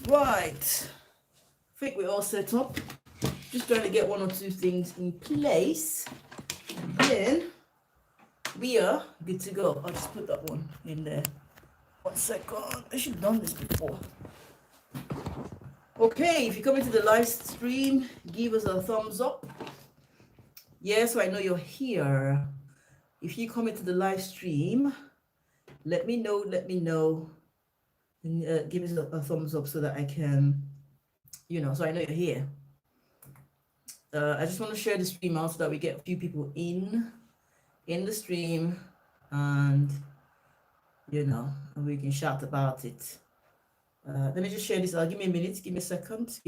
Right. I think we're all set up. Just trying to get one or two things in place. Then we are good to go. I'll just put that one in there. 1 second. I should have done this before. Okay, if you're coming to the live stream, give us a thumbs up. Yes, so I know you're here. If you come into the live stream, let me know. And, give us a thumbs up so that I can, so I know you're here. I just want to share the stream out so that we get a few people in the stream, and we can shout about it. Let me just share this out. Give me a minute. Give me a second.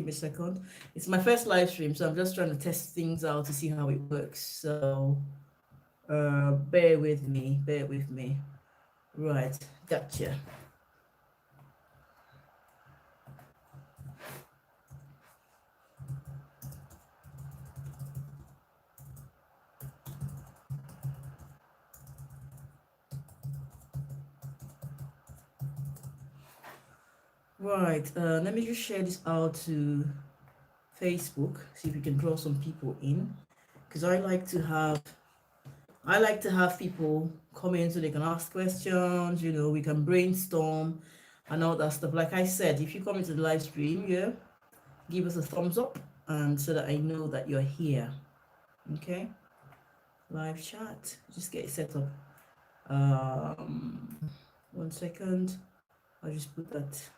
It's my first live stream, so I'm just trying to test things out to see how it works. So bear with me. Right, gotcha. Right, let me just share this out to Facebook, see if we can draw some people in, because I like to have people come in so they can ask questions, we can brainstorm and all that stuff. Like I said, if you come into the live stream, give us a thumbs up, and so that I know that you're here. Okay, live chat, just get it set up. 1 second, I'll just put that.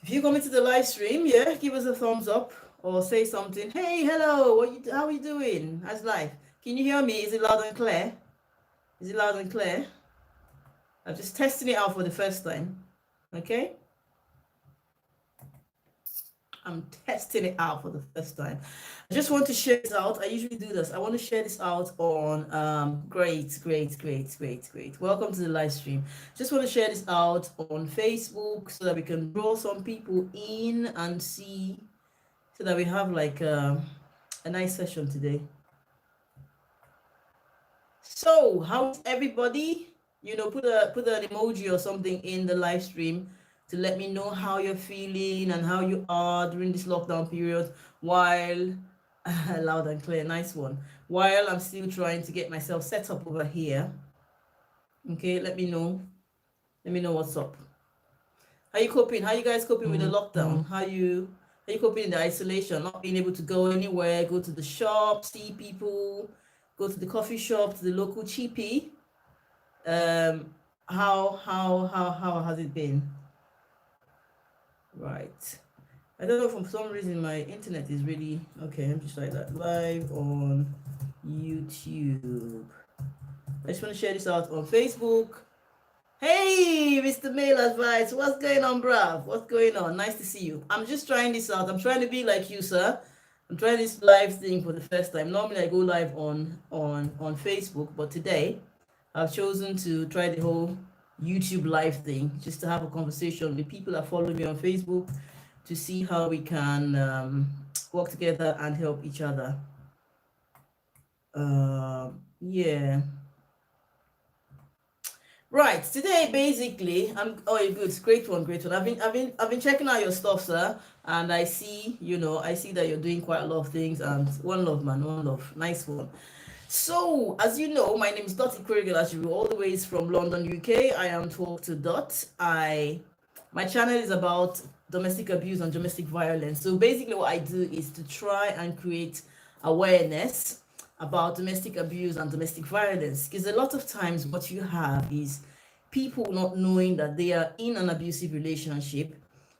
If you come into the live stream, give us a thumbs up or say something. Hey, hello, how are you doing? How's life? Can you hear me? Is it loud and clear? I'm just testing it out for the first time. Okay? I'm testing it out for the first time. I just want to share this out. I usually do this. I want to share this out on great. Welcome to the live stream. Just want to share this out on Facebook so that we can draw some people in and see, so that we have like a nice session today. So how's everybody? Put an emoji or something in the live stream to let me know how you're feeling and how you are during this lockdown period, while loud and clear, nice one, while I'm still trying to get myself set up over here. Okay, let me know what's up. How you coping? How you guys coping with the lockdown? How you coping in the isolation, not being able to go anywhere, go to the shop, see people, go to the coffee shop, to the local cheapie? How has it been? Right. I don't know, for some reason my internet is really okay. I'm just like that. Live on YouTube. I just want to share this out on Facebook. Hey, Mr. Mail Advice. What's going on, bruv? What's going on? Nice to see you. I'm just trying this out. I'm trying to be like you, sir. I'm trying this live thing for the first time. Normally I go live on Facebook, but today I've chosen to try the whole YouTube live thing, just to have a conversation with people that follow me on Facebook, to see how we can work together and help each other. Yeah. Right. Today, basically, good. Great one. I've been checking out your stuff, sir, and I see that you're doing quite a lot of things. And one love, man, one love. Nice one. So, as you know, my name is Dottie Kurigel, all the way from London, UK. I am Talk to Dot. My channel is about domestic abuse and domestic violence. So basically what I do is to try and create awareness about domestic abuse and domestic violence, because a lot of times what you have is people not knowing that they are in an abusive relationship,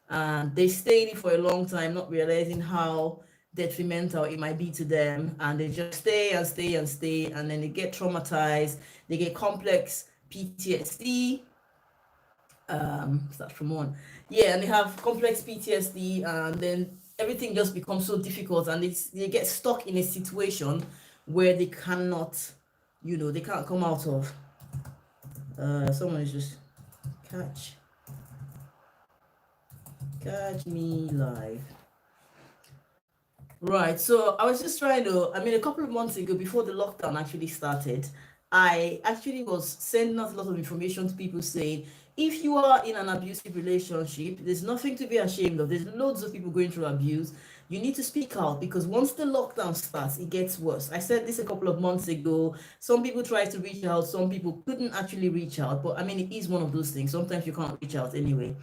and they stay in it for a long time, not realizing how detrimental it might be to them, and they just stay, and then they get traumatized, they get complex PTSD. Start from one. Yeah, and they have complex PTSD, and then everything just becomes so difficult, and they get stuck in a situation where they cannot, they can't come out of. Someone is just catch me live. Right, so I was just trying to, a couple of months ago, before the lockdown actually started, I actually was sending out a lot of information to people saying, if you are in an abusive relationship, there's nothing to be ashamed of. There's loads of people going through abuse. You need to speak out, because once the lockdown starts, it gets worse. I said this a couple of months ago. Some people tried to reach out, some people couldn't actually reach out. But I mean, it is one of those things. Sometimes you can't reach out anyway.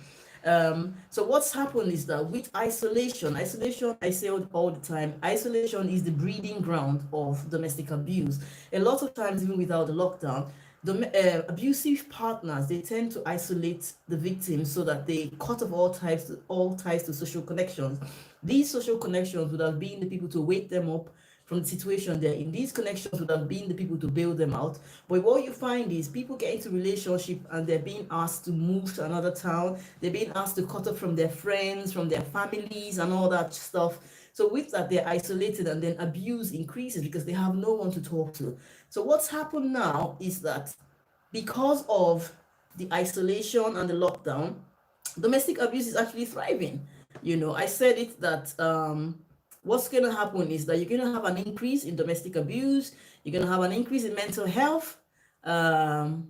So what's happened is that with isolation, I say all the time, isolation is the breeding ground of domestic abuse. A lot of times, even without the lockdown, the abusive partners, they tend to isolate the victims so that they cut off all ties to social connections. These social connections would have been the people to wake them up from the situation they're in. These connections would have been the people to bail them out. But what you find is people get into relationship and they're being asked to move to another town. They're being asked to cut off from their friends, from their families, and all that stuff. So with that, they're isolated, and then abuse increases because they have no one to talk to. So what's happened now is that because of the isolation and the lockdown, domestic abuse is actually thriving. I said it that what's going to happen is that you're going to have an increase in domestic abuse, you're going to have an increase in mental health. Well,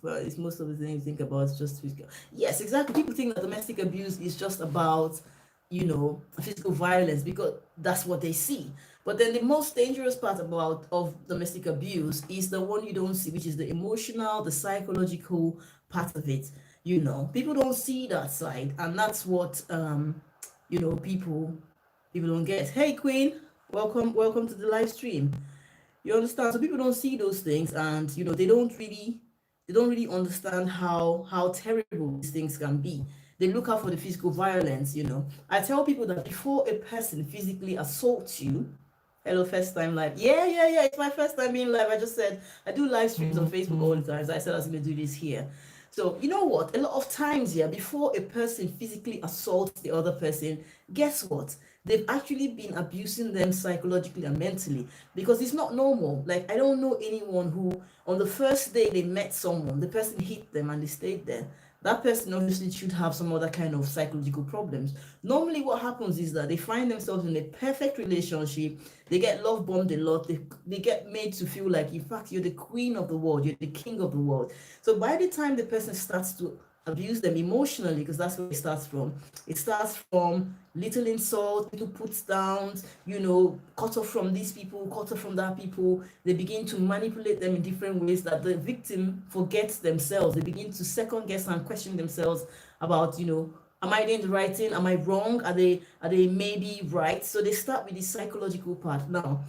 it's most of the things you think about is just physical. Yes, exactly. People think that domestic abuse is just about, physical violence, because that's what they see. But then the most dangerous part of domestic abuse is the one you don't see, which is the emotional, the psychological part of it. People don't see that side, and that's what people don't get. Hey, Queen, welcome to the live stream. You understand? So people don't see those things, and they don't really understand how terrible these things can be. They look out for the physical violence. I tell people that before a person physically assaults you, hello, first time live. Yeah. It's my first time being live. I just said I do live streams on Facebook all the time. So I said I was going to do this here. So you know what? A lot of times, before a person physically assaults the other person, guess what? They've actually been abusing them psychologically and mentally, because it's not normal. Like, I don't know anyone who, on the first day they met someone, the person hit them and they stayed there. That person obviously should have some other kind of psychological problems. Normally, what happens is that they find themselves in a perfect relationship. They get love bombed a lot. They get made to feel like, in fact, you're the queen of the world, you're the king of the world. So by the time the person starts to abuse them emotionally, because that's where it starts from. It starts from little insults, little puts downs, cut off from these people, cut off from that people. They begin to manipulate them in different ways that the victim forgets themselves. They begin to second guess and question themselves about, am I doing the right thing? Am I wrong? Are they maybe right? So they start with the psychological part. Now,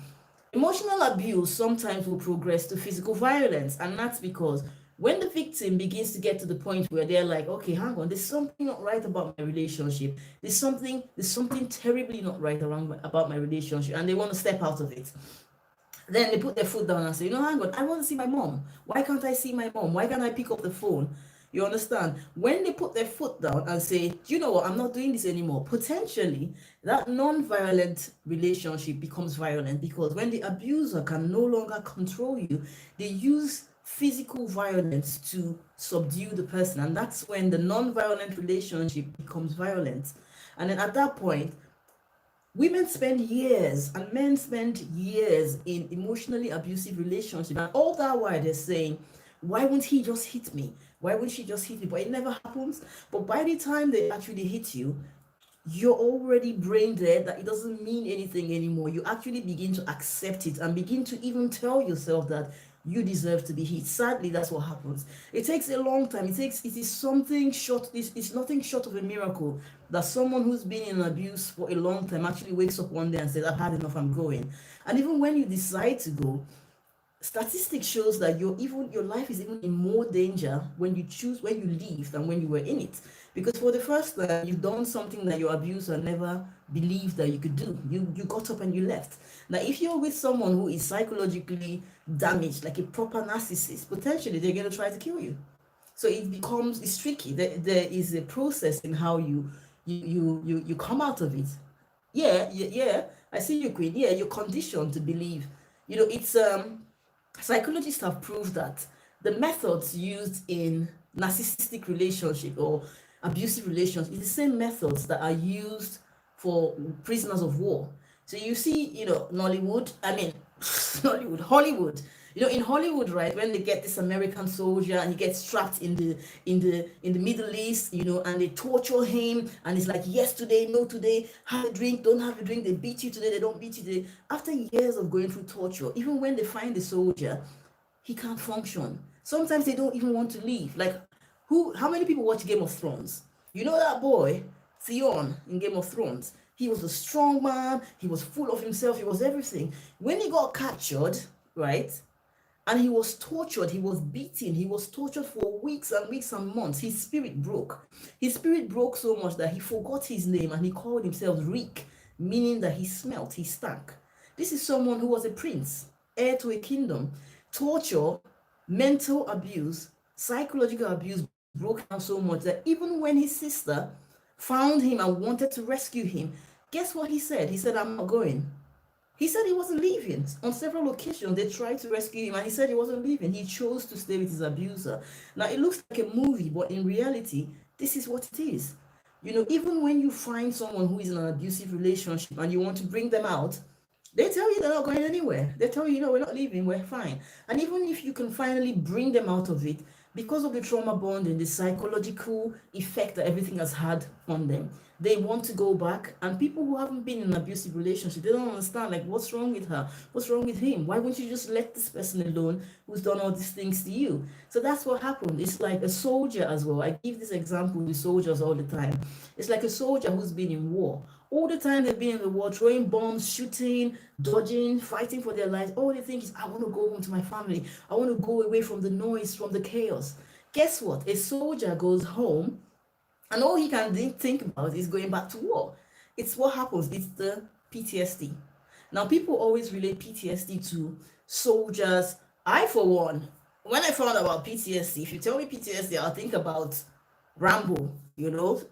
emotional abuse sometimes will progress to physical violence, and that's because when the victim begins to get to the point where they're like, okay, hang on, there's something not right about my relationship. There's something terribly not right about my relationship, and they want to step out of it. Then they put their foot down and say, hang on, I want to see my mom. Why can't I see my mom? Why can't I pick up the phone? You understand? When they put their foot down and say, you know what, I'm not doing this anymore, potentially that non-violent relationship becomes violent, because when the abuser can no longer control you, they use physical violence to subdue the person, and that's when the non-violent relationship becomes violent. And then at that point, women spend years and men spend years in emotionally abusive relationships, and all that while they're saying, why won't he just hit me? Why won't she just hit me? But it never happens. But by the time they actually hit you, you're already brain dead, that it doesn't mean anything anymore. You actually begin to accept it and begin to even tell yourself that you deserve to be hit. Sadly, that's what happens. It takes a long time. It is something short. It's nothing short of a miracle that someone who's been in abuse for a long time actually wakes up one day and says, I've had enough, I'm going. And even when you decide to go, statistics shows that your life is even in more danger when you leave than when you were in it. Because for the first time, you've done something that your abuser never believed that you could do. You got up and you left. Now, if you're with someone who is psychologically damaged, like a proper narcissist, potentially they're going to try to kill you. So it's tricky. There is a process in how you come out of it. Yeah. I see you, Queen. Yeah, you're conditioned to believe. It's psychologists have proved that the methods used in narcissistic relationship or abusive relations is the same methods that are used for prisoners of war. So you see, Hollywood, In Hollywood, right, when they get this American soldier and he gets trapped in the Middle East, and they torture him, and it's like yes today, no today, have a drink, don't have a drink, they beat you today, they don't beat you today. After years of going through torture, even when they find the soldier, he can't function. Sometimes they don't even want to leave. Like, how many people watch Game of Thrones? You know that boy, Theon, in Game of Thrones? He was a strong man, he was full of himself, he was everything. When he got captured, right? And he was tortured, he was beaten, he was tortured for weeks and weeks and months. His spirit broke. His spirit broke so much that he forgot his name and he called himself Reek, meaning that he smelt, he stank. This is someone who was a prince, heir to a kingdom. Torture, mental abuse, psychological abuse broke down so much that even when his sister found him and wanted to rescue him, guess what he said? He said, I'm not going. He said he wasn't leaving. On several occasions, they tried to rescue him, and he said he wasn't leaving. He chose to stay with his abuser. Now, it looks like a movie, but in reality, this is what it is. Even when you find someone who is in an abusive relationship and you want to bring them out, they tell you they're not going anywhere. They tell you, we're not leaving, we're fine. And even if you can finally bring them out of it, because of the trauma bond and the psychological effect that everything has had on them, they want to go back. And people who haven't been in an abusive relationship, they don't understand, like, what's wrong with her? What's wrong with him? Why won't you just let this person alone who's done all these things to you? So that's what happened. It's like a soldier as well. I give this example with soldiers all the time. It's like a soldier who's been in war. All the time they've been in the war, throwing bombs, shooting, dodging, fighting for their lives. All they think is, I want to go home to my family. I want to go away from the noise, from the chaos. Guess what? A soldier goes home and all he can think about is going back to war. It's what happens. It's the PTSD. Now, people always relate PTSD to soldiers. I, for one, when I found out about PTSD, if you tell me PTSD, I'll think about Rambo,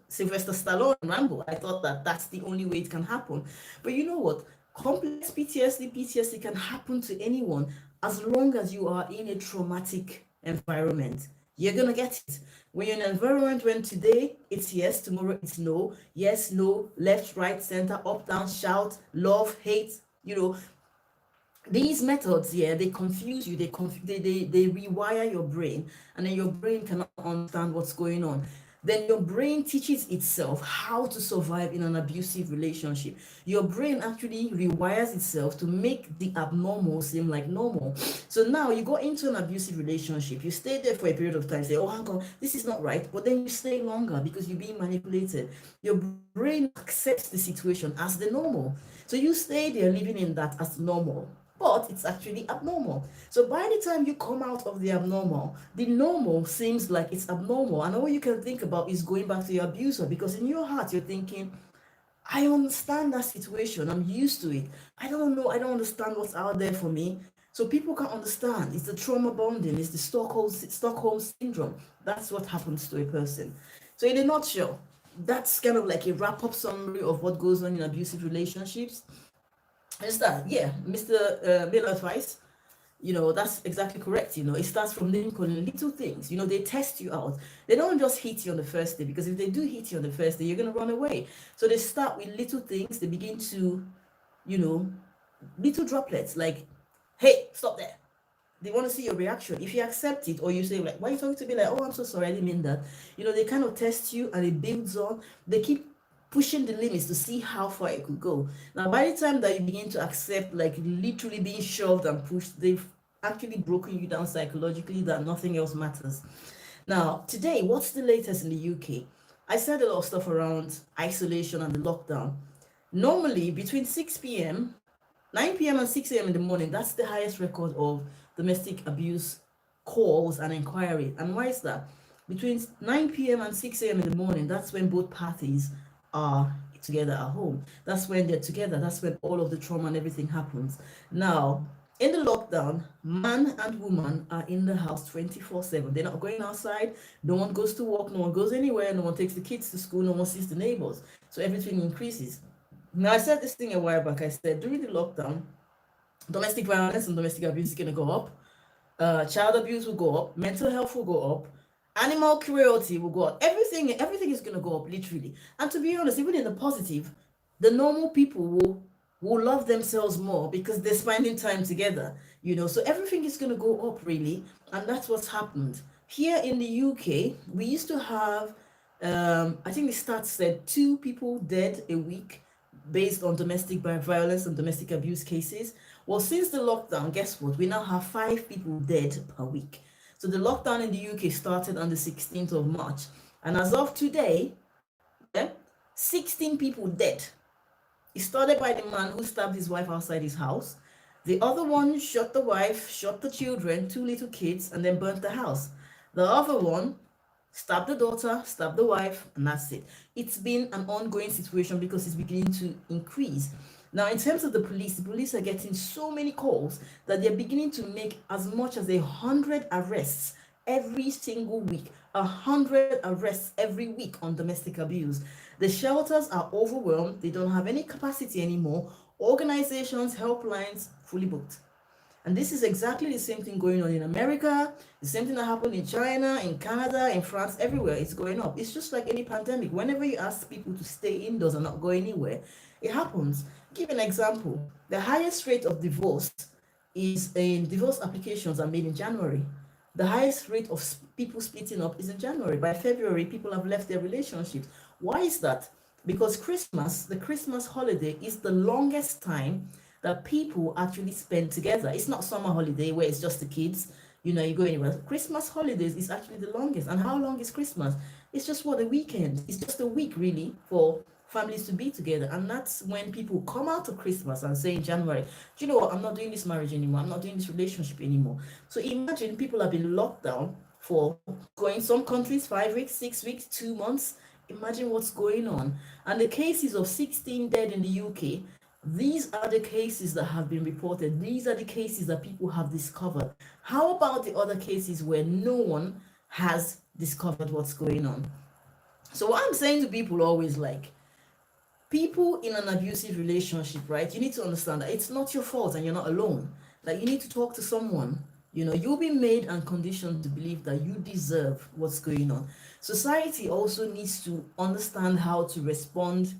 Sylvester Stallone, Rambo. I thought that that's the only way it can happen. But you know what? Complex PTSD can happen to anyone as long as you are in a traumatic environment. You're going to get it. When you're in an environment when today it's yes, tomorrow it's no, yes, no, left, right, center, up, down, shout, love, hate, these methods, they confuse you, they rewire your brain, and then your brain cannot understand what's going on. Then your brain teaches itself how to survive in an abusive relationship. Your brain actually rewires itself to make the abnormal seem like normal. So now you go into an abusive relationship, you stay there for a period of time, say, oh, hang on, this is not right, but then you stay longer because you're being manipulated. Your brain accepts the situation as the normal. So you stay there living in that as normal, but it's actually abnormal. So by the time you come out of the normal seems like it's abnormal. And all you can think about is going back to your abuser, because in your heart, you're thinking, I understand that situation. I'm used to it. I don't know. I don't understand what's out there for me. So people can understand. It's the trauma bonding. It's the Stockholm syndrome. That's what happens to a person. So in a nutshell, that's kind of like a wrap-up summary of what goes on in abusive relationships. Is that, Mr. Male Advice, that's exactly correct. It starts from little things. They test you out. They don't just hit you on the first day, because if they do hit you on the first day, you're going to run away. So they start with little things. They begin to, little droplets like, hey, stop there. They want to see your reaction. If you accept it, or you say, like, why are you talking to me? Like, oh, I'm so sorry, I didn't mean that. They kind of test you, and it builds on. They keep pushing the limits to see how far it could go. Now, by the time that you begin to accept, like, literally being shoved and pushed, they've actually broken you down psychologically that nothing else matters. Now, today, what's the latest in the UK? I said a lot of stuff around isolation and the lockdown. Normally, between 6 p.m., 9 p.m. and 6 a.m. in the morning, that's the highest record of domestic abuse calls and inquiry. And why is that? Between 9 p.m. and 6 a.m. in the morning, that's when both parties are together at home. That's when they're together. That's when all of the trauma and everything happens. Now, in the lockdown, man and woman are in the house 24/7. They're not going outside. No one goes to work. No one goes anywhere. No one takes the kids to school. No one sees the neighbors. So everything increases. Now, I said this thing a while back. I said during the lockdown, domestic violence and domestic abuse is going to go up. Child abuse will go up. Mental health will go up. Animal cruelty will go up. Everything is going to go up, literally. And to be honest, even in the positive, the normal people will will love themselves more because they're spending time together, so everything is going to go up really. And that's what's happened here in the UK. We used to have, I think the stats said 2 people dead a week based on domestic violence and domestic abuse cases. Well, since the lockdown, guess what? We now have 5 people dead per week. So the lockdown in the UK started on the 16th of March. And as of today, yeah, 16 people dead. It started by the man who stabbed his wife outside his house. The other one shot the wife, shot the children, 2 little kids, and then burnt the house. The other one stabbed the daughter, stabbed the wife, and that's it. It's been an ongoing situation because it's beginning to increase. Now, in terms of the police are getting so many calls that they're beginning to make as much as 100 arrests every single week. 100 arrests every week on domestic abuse. The shelters are overwhelmed. They don't have any capacity anymore. Organizations, helplines, fully booked. And this is exactly the same thing going on in America, the same thing that happened in China, in Canada, in France, everywhere. It's going up. It's just like any pandemic. Whenever you ask people to stay indoors and not go anywhere, it happens. Give an example. The highest rate of divorce is in divorce applications are made in January. The highest rate of people splitting up is in January. By February, people have left their relationships. Why is that? Because Christmas, the Christmas holiday, is the longest time that people actually spend together. It's not summer holiday where it's just the kids, you go anywhere. Christmas holidays is actually the longest. And how long is Christmas? It's just a weekend. It's just a week really for families to be together. And that's when people come out of Christmas and say in January, do you know what? I'm not doing this marriage anymore. I'm not doing this relationship anymore. So imagine people have been locked down for going some countries 5 weeks, 6 weeks, 2 months. Imagine what's going on. And the cases of 16 dead in the UK, these are the cases that have been reported. These are the cases that people have discovered. How about the other cases where no one has discovered what's going on? So what I'm saying to people always, like, people in an abusive relationship, right? You need to understand that it's not your fault and you're not alone. Like, you need to talk to someone. You'll be made and conditioned to believe that you deserve what's going on. Society also needs to understand how to respond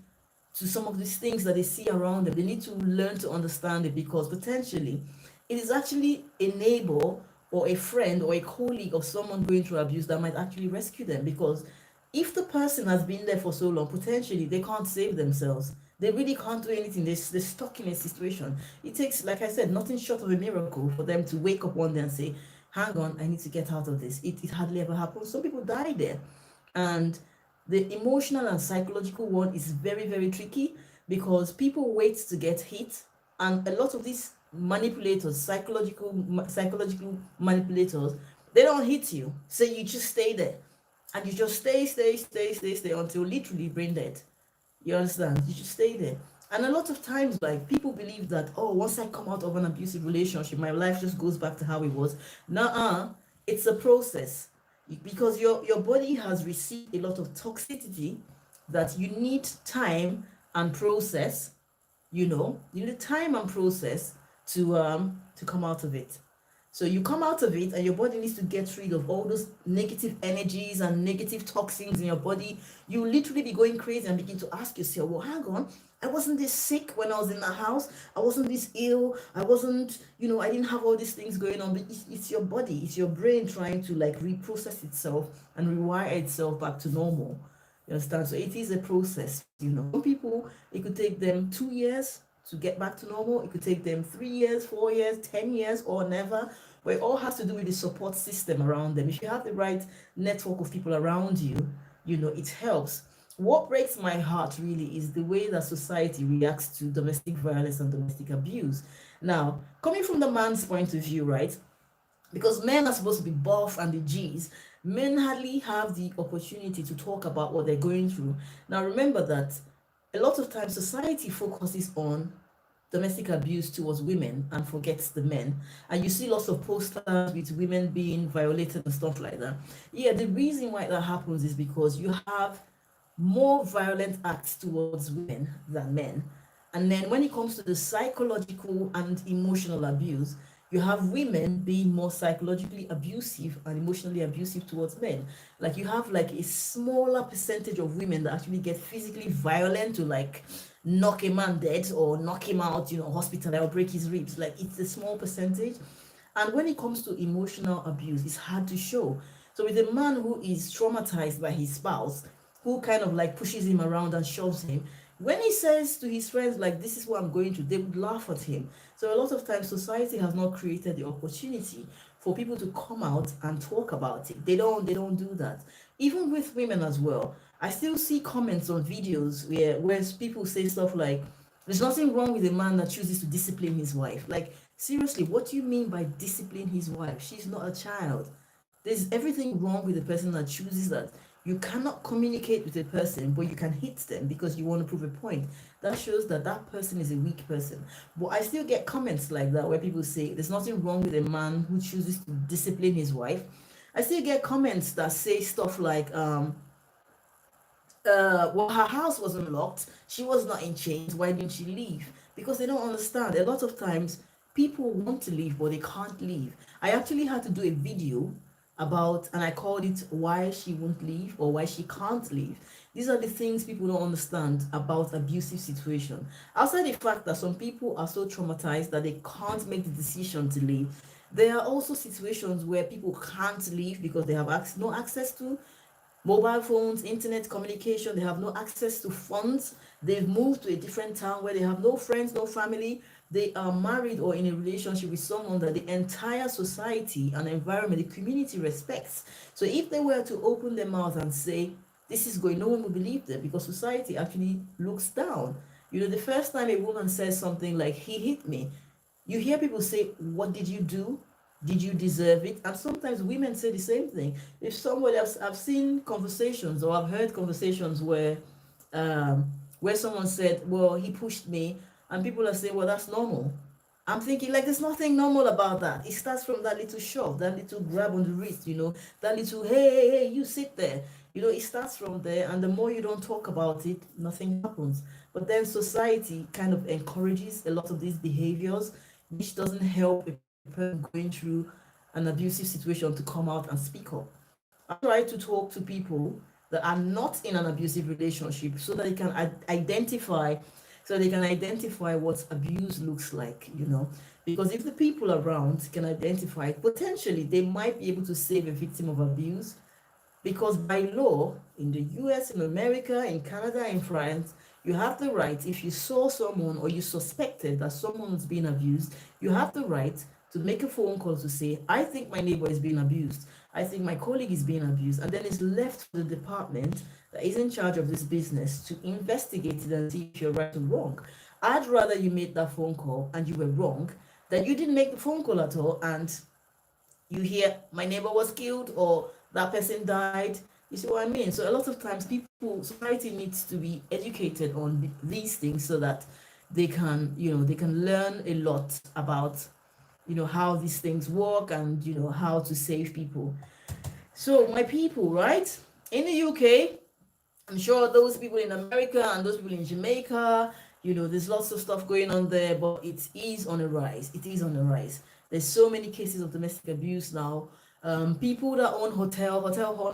to some of these things that they see around them. They need to learn to understand it, because potentially it is actually a neighbor or a friend or a colleague of someone going through abuse that might actually rescue them. Because if the person has been there for so long, potentially they can't save themselves. They really can't do anything. They're stuck in a situation. It takes, like I said, nothing short of a miracle for them to wake up one day and say, hang on, I need to get out of this. It hardly ever happens. Some people die there. And the emotional and psychological one is very, very tricky, because people wait to get hit. And a lot of these manipulators, psychological manipulators, they don't hit you. So you just stay there. And you just stay until literally brain dead. You understand? You just stay there. And a lot of times, like, people believe that, oh, once I come out of an abusive relationship, my life just goes back to how it was. Nuh-uh. It's a process. Because your body has received a lot of toxicity that you need time and process. You need time and process to come out of it. So you come out of it and your body needs to get rid of all those negative energies and negative toxins in your body. You literally be going crazy and begin to ask yourself, well, hang on, I wasn't this sick when I was in the house. I wasn't this ill. I wasn't, I didn't have all these things going on. But it's your body, it's your brain trying to like reprocess itself and rewire itself back to normal. You understand? So it is a process, Some people, it could take them 2 years to get back to normal. It could take them 3 years, 4 years, 10 years, or never. But it all has to do with the support system around them. If you have the right network of people around you, it helps. What breaks my heart really is the way that society reacts to domestic violence and domestic abuse. Now, coming from the man's point of view, right? Because men are supposed to be buff and the G's, men hardly have the opportunity to talk about what they're going through. Now, remember that a lot of times society focuses on domestic abuse towards women and forgets the men. And you see lots of posters with women being violated and stuff like that. Yeah, the reason why that happens is because you have more violent acts towards women than men. And then when it comes to the psychological and emotional abuse, You have women being more psychologically abusive and emotionally abusive towards men. Like you have like a smaller percentage of women that actually get physically violent to like knock a man dead or knock him out, hospital or break his ribs. Like it's a small percentage. And when it comes to emotional abuse, it's hard to show. So with a man who is traumatized by his spouse, who kind of like pushes him around and shoves him, when he says to his friends like this is what I'm going through, they would laugh at him. So a lot of times society has not created the opportunity for people to come out and talk about it. They don't do that. Even with women as well. I still see comments on videos where people say stuff like there's nothing wrong with a man that chooses to discipline his wife. Like, seriously, what do you mean by discipline his wife? She's not a child. There's everything wrong with the person that chooses that. You cannot communicate with a person, but you can hit them because you want to prove a point. That shows that that person is a weak person. But I still get comments like that where people say there's nothing wrong with a man who chooses to discipline his wife. I still get comments that say stuff like, well, her house wasn't locked. She was not in chains. Why didn't she leave? Because they don't understand. A lot of times, people want to leave, but they can't leave. I actually had to do a video about, and I called it Why She Won't Leave or Why She Can't Leave. These are the things people don't understand about abusive situation. Outside the fact that some people are so traumatized that they can't make the decision to leave, there are also situations where people can't leave because they have no access to mobile phones, internet communication. They have no access to funds. They've moved to a different town where they have no friends, no family. They are married or in a relationship with someone that the entire society and environment, the community respects. So if they were to open their mouth and say, this is going, no one will believe them because society actually looks down. The first time a woman says something like, he hit me, you hear people say, what did you do? Did you deserve it? And sometimes women say the same thing. If somebody else, I've seen conversations or I've heard conversations where someone said, well, he pushed me, and people are saying, well, that's normal. I'm thinking like there's nothing normal about that. It starts from that little shove, that little grab on the wrist, that little hey, you sit there. It starts from there, and the more you don't talk about it, nothing happens. But then society kind of encourages a lot of these behaviors, which doesn't help a person going through an abusive situation to come out and speak up. I try to talk to people that are not in an abusive relationship so that they can identify what abuse looks like. Because if the people around can identify it, potentially they might be able to save a victim of abuse. Because by law, in the US, in America, in Canada, in France, you have the right, if you saw someone or you suspected that someone's being abused, you have the right to make a phone call to say, I think my neighbor is being abused. I think my colleague is being abused. And then it's left to the department that is in charge of this business to investigate it and see if you're right or wrong. I'd rather you made that phone call and you were wrong than you didn't make the phone call at all and you hear my neighbor was killed or that person died. You see what I mean? So a lot of times society needs to be educated on these things so that they can learn a lot about how these things work and how to save people. So my people, right? In the UK, I'm sure those people in America and those people in Jamaica, there's lots of stuff going on there, but it is on a rise. It is on a rise. There's so many cases of domestic abuse now. People that own hotel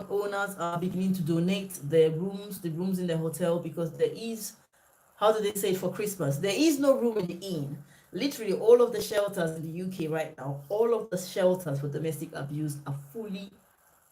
owners are beginning to donate the rooms in the hotel because there is, how do they say it for Christmas? There is no room in the inn. Literally, all of the shelters in the UK right now, all of the shelters for domestic abuse are fully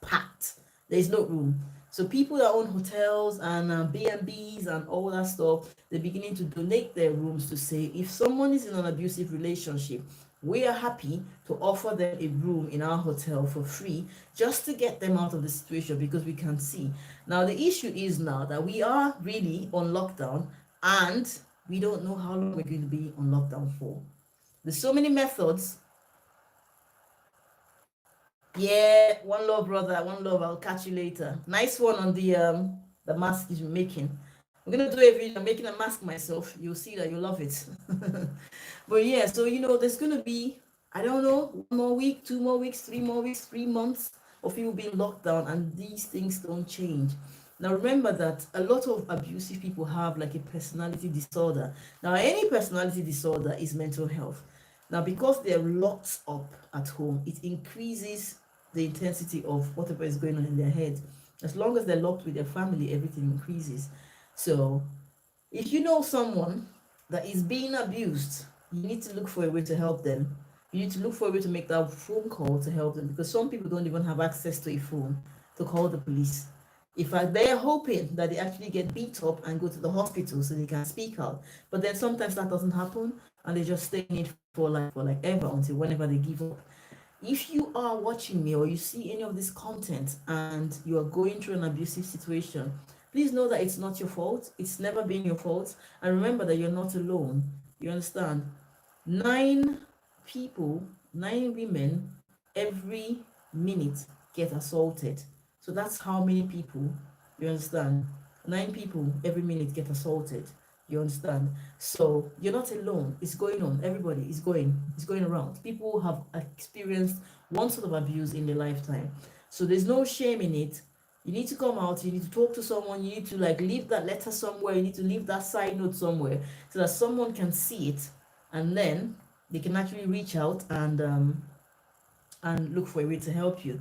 packed. There is no room. So people that own hotels and B&Bs and all that stuff, they're beginning to donate their rooms to say, if someone is in an abusive relationship, we are happy to offer them a room in our hotel for free just to get them out of the situation because we can see. Now, the issue is now that we are really on lockdown and we don't know how long we're going to be on lockdown for. There's so many methods. Yeah, one love, brother. One love. I'll catch you later. Nice one on the mask you're making. I'm gonna do a video making a mask myself. You'll see that you love it. But yeah, so there's gonna be, I don't know, 1 more week, 2 more weeks, 3 more weeks, 3 months of people being locked down, and these things don't change. Now remember that a lot of abusive people have like a personality disorder. Now any personality disorder is mental health. Now, because they're locked up at home, it increases the intensity of whatever is going on in their head. As long as they're locked with their family, everything increases. So, if you know someone that is being abused, you need to look for a way to help them. You need to look for a way to make that phone call to help them, because some people don't even have access to a phone to call the police. In fact, they're hoping that they actually get beat up and go to the hospital so they can speak out. But then sometimes that doesn't happen, and they just stay in it for like ever, until whenever they give up. If you are watching me or you see any of this content and you are going through an abusive situation, please know that it's not your fault. It's never been your fault. And remember that you're not alone. You understand? 9 people, 9 women every minute get assaulted. So that's how many people, you understand? 9 people every minute get assaulted. You understand? So you're not alone. It's going on. Everybody is going around. People have experienced one sort of abuse in their lifetime. So there's no shame in it. You need to come out, you need to talk to someone, you need to like leave that letter somewhere, you need to leave that side note somewhere so that someone can see it, and then they can actually reach out and look for a way to help you.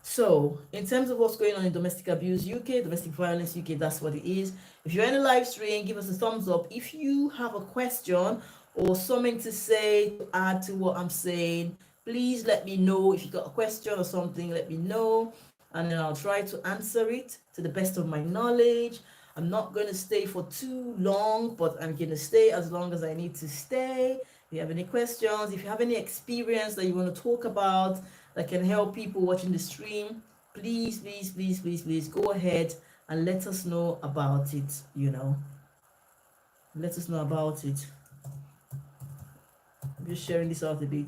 So, in terms of what's going on in domestic abuse UK, domestic violence UK, that's what it is. If you're in a live stream, give us a thumbs up. If you have a question or something to say to add to what I'm saying, please let me know. If you got a question or something, let me know, and then I'll try to answer it to the best of my knowledge. I'm not going to stay for too long, but I'm going to stay as long as I need to stay. If you have any questions, if you have any experience that you want to talk about that can help people watching the stream, please, please, please, please, please go ahead and let us know about it. Let us know about it. I'm just sharing this out a bit.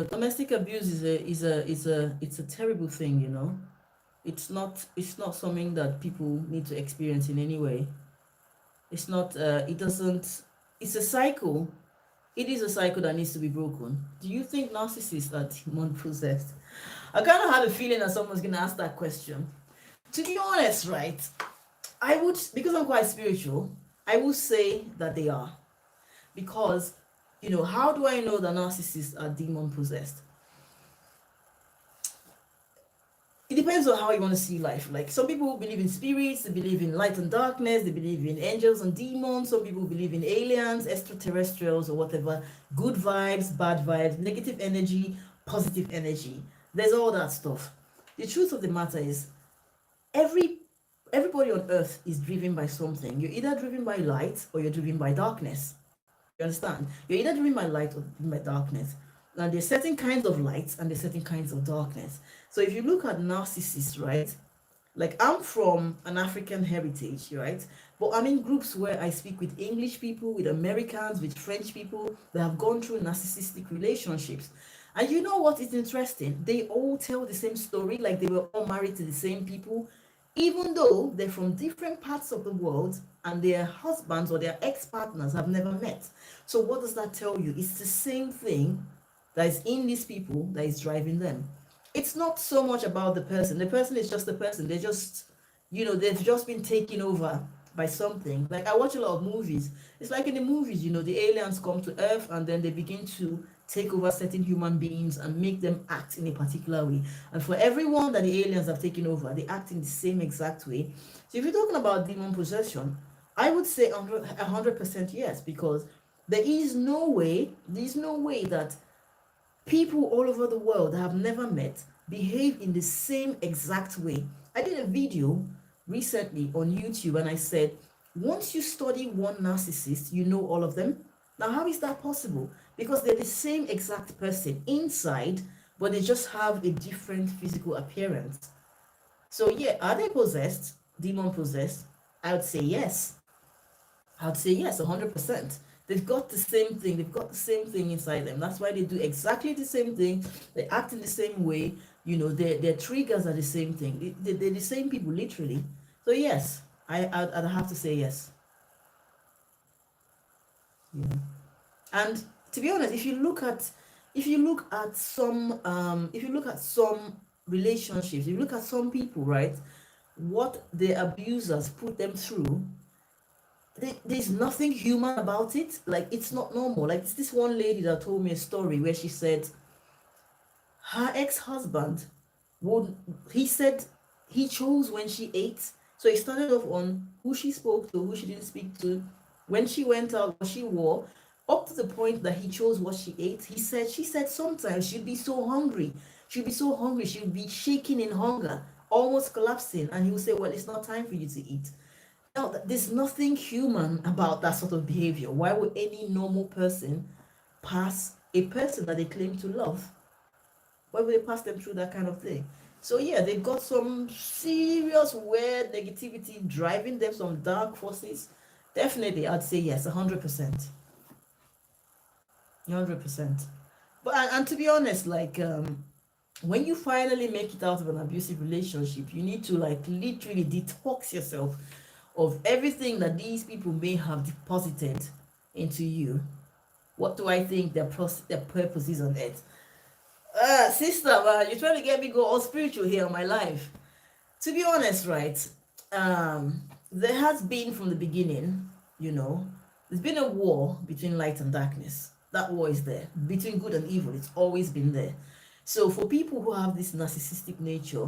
Domestic abuse it's a terrible thing. It's not something that people need to experience in any way. It's not it doesn't It's a cycle. It is a cycle that needs to be broken. Do you think narcissists are demon possessed? I kind of had a feeling that someone's gonna ask that question. To be honest, right, I would, because I'm quite spiritual, I would say that they are. Because, how do I know that narcissists are demon possessed? It depends on how you want to see life. Like, some people believe in spirits, they believe in light and darkness, they believe in angels and demons. Some people believe in aliens, extraterrestrials, or whatever. Good vibes, bad vibes, negative energy, positive energy. There's all that stuff. The truth of the matter is, everybody on earth is driven by something. You're either driven by light or you're driven by darkness. You understand? You're either driven by light or driven by darkness. Now, there's certain kinds of lights and there's certain kinds of darkness. So if you look at narcissists, right? Like, I'm from an African heritage, right? But I'm in groups where I speak with English people, with Americans, with French people that have gone through narcissistic relationships. And you know what is interesting? They all tell the same story, like they were all married to the same people, even though they're from different parts of the world and their husbands or their ex-partners have never met. So what does that tell you? It's the same thing that is in these people that is driving them. It's not so much about the person. The person is just the person. They're just, they've just been taken over by something. Like, I watch a lot of movies. It's like in the movies, the aliens come to Earth and then they begin to take over certain human beings and make them act in a particular way. And for everyone that the aliens have taken over, they act in the same exact way. So if you're talking about demon possession, I would say 100% yes, because there's no way that people all over the world that have never met behave in the same exact way. I did a video recently on YouTube and I said, once you study one narcissist, you know all of them. Now, how is that possible? Because they're the same exact person inside, but they just have a different physical appearance. So, yeah, are they possessed, demon possessed? I would say yes. 100%. They've got the same thing. They've got the same thing inside them. That's why they do exactly the same thing. They act in the same way. Their triggers are the same thing. They're the same people, literally. So yes, I'd have to say yes. Yeah. And to be honest, if you look at some relationships, if you look at some people, right, what the abusers put them through, there's nothing human about it. Like, it's not normal. Like, this one lady that told me a story where she said her ex-husband would, he said he chose when she ate. So he started off on who she spoke to, who she didn't speak to, when she went out, what she wore, up to the point that he chose what she ate. She said sometimes she'd be so hungry. She'd be so hungry, she'd be shaking in hunger, almost collapsing. And he would say, well, it's not time for you to eat. Now, there's nothing human about that sort of behavior. Why would any normal person pass a person that they claim to love? Why would they pass them through that kind of thing? So yeah, they got some serious weird negativity driving them, some dark forces. Definitely, I'd say yes, 100%. 100%. But and to be honest, like when you finally make it out of an abusive relationship, you need to like literally detox yourself of everything that these people may have deposited into you. What do I think their purpose is on earth? Sister, you're trying to get me go all spiritual here in my life. To be honest, right? There has been from the beginning, you know, there's been a war between light and darkness. That war is there. Between good and evil, it's always been there. So for people who have this narcissistic nature,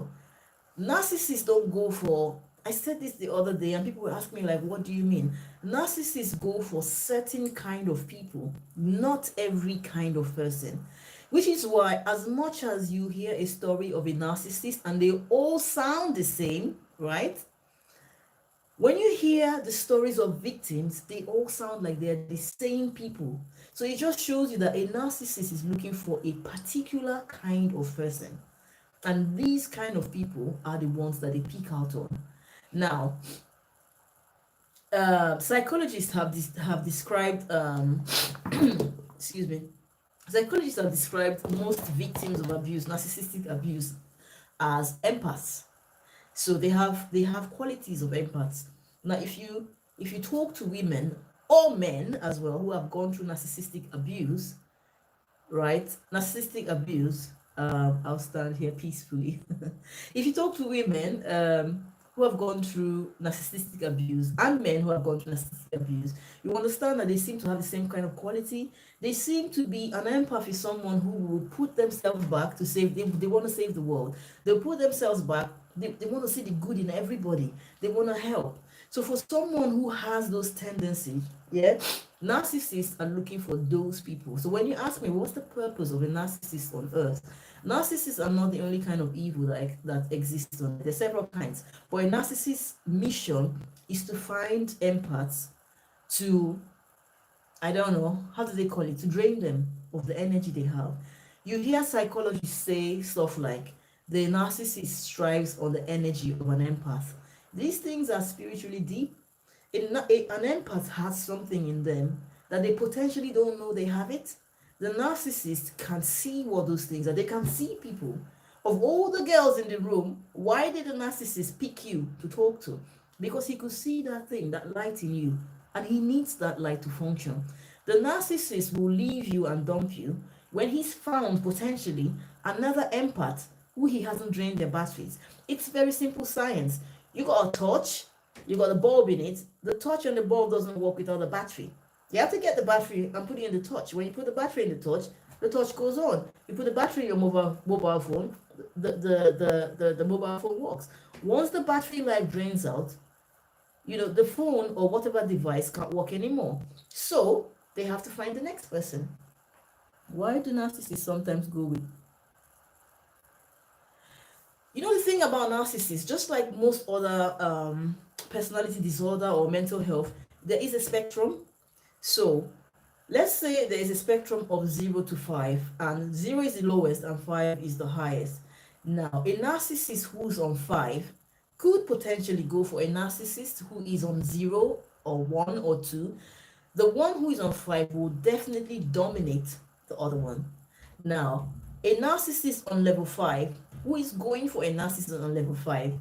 narcissists don't go for, I said this the other day and people were asking me like, what do you mean? Narcissists go for certain kind of people, not every kind of person. Which is why as much as you hear a story of a narcissist and they all sound the same, right? When you hear the stories of victims, they all sound like they're the same people. So it just shows you that a narcissist is looking for a particular kind of person. And these kind of people are the ones that they pick out on. Now, psychologists have described, excuse me, psychologists have described most victims of abuse, narcissistic abuse, as empaths. So they have qualities of empaths. Now, if you talk to women or men as well who have gone through narcissistic abuse, right? Narcissistic abuse. I'll stand here peacefully. If you talk to women who have gone through narcissistic abuse and men who have gone through narcissistic abuse, you understand that they seem to have the same kind of quality. They seem to be, an empath is someone who will put themselves back to save, they want to save the world. They'll put themselves back. They want to see the good in everybody. They want to help. So for someone who has those tendencies, yeah, narcissists are looking for those people. So when you ask me, what's the purpose of a narcissist on earth? Narcissists are not the only kind of evil that exists on earth. There's several kinds. But a narcissist's mission is to find empaths to, I don't know, how do they call it? To drain them of the energy they have. You hear psychologists say stuff like, the narcissist strives on the energy of an empath. These things are spiritually deep. An empath has something in them that they potentially don't know they have it. The narcissist can see what those things are. They can see people. Of all the girls in the room, why did the narcissist pick you to talk to? Because he could see that thing, that light in you, and he needs that light to function. The narcissist will leave you and dump you when he's found potentially another empath who he hasn't drained their batteries. It's very simple science. You got a torch, you got a bulb in it. The torch and the bulb doesn't work without the battery. You have to get the battery and put it in the torch. When you put the battery in the torch goes on. You put the battery in your mobile phone, the mobile phone works. Once the battery life drains out, the phone or whatever device can't work anymore. So they have to find the next person. Why do narcissists sometimes go with? The thing about narcissists, just like most other personality disorder or mental health, there is a spectrum. So let's say there is a spectrum of 0 to 5, and 0 is the lowest and 5 is the highest. Now, a narcissist who's on 5 could potentially go for a narcissist who is on 0 or 1 or 2. The one who is on 5 will definitely dominate the other one. Now, a narcissist on level 5 who is going for a narcissist on level 5,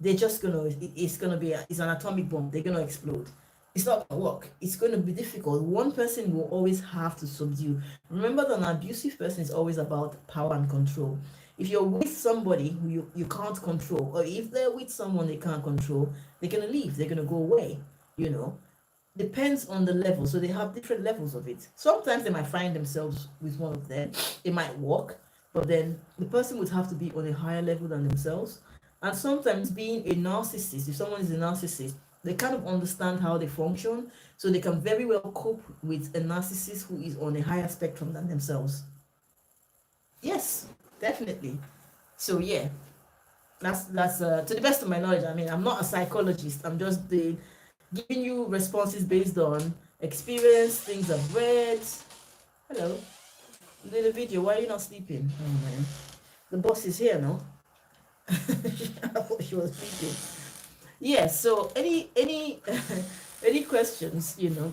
they're just it's an atomic bomb. They're gonna explode. It's not gonna work. It's gonna be difficult. One person will always have to subdue. Remember that an abusive person is always about power and control. If you're with somebody who you can't control, or if they're with someone they can't control, they're gonna leave, they're gonna go away, you know. Depends on the level. So they have different levels of it. Sometimes they might find themselves with one of them. It might work, but then the person would have to be on a higher level than themselves. And sometimes being a narcissist, if someone is a narcissist, they kind of understand how they function, so they can very well cope with a narcissist who is on a higher spectrum than themselves. Yes, definitely. So yeah, that's to the best of my knowledge. I mean, I'm not a psychologist. I'm just giving you responses based on experience, things I've read. Hello, you did a video. Why are you not sleeping? Oh man, the boss is here now. I thought she was sleeping. Yes. So any any questions? You know.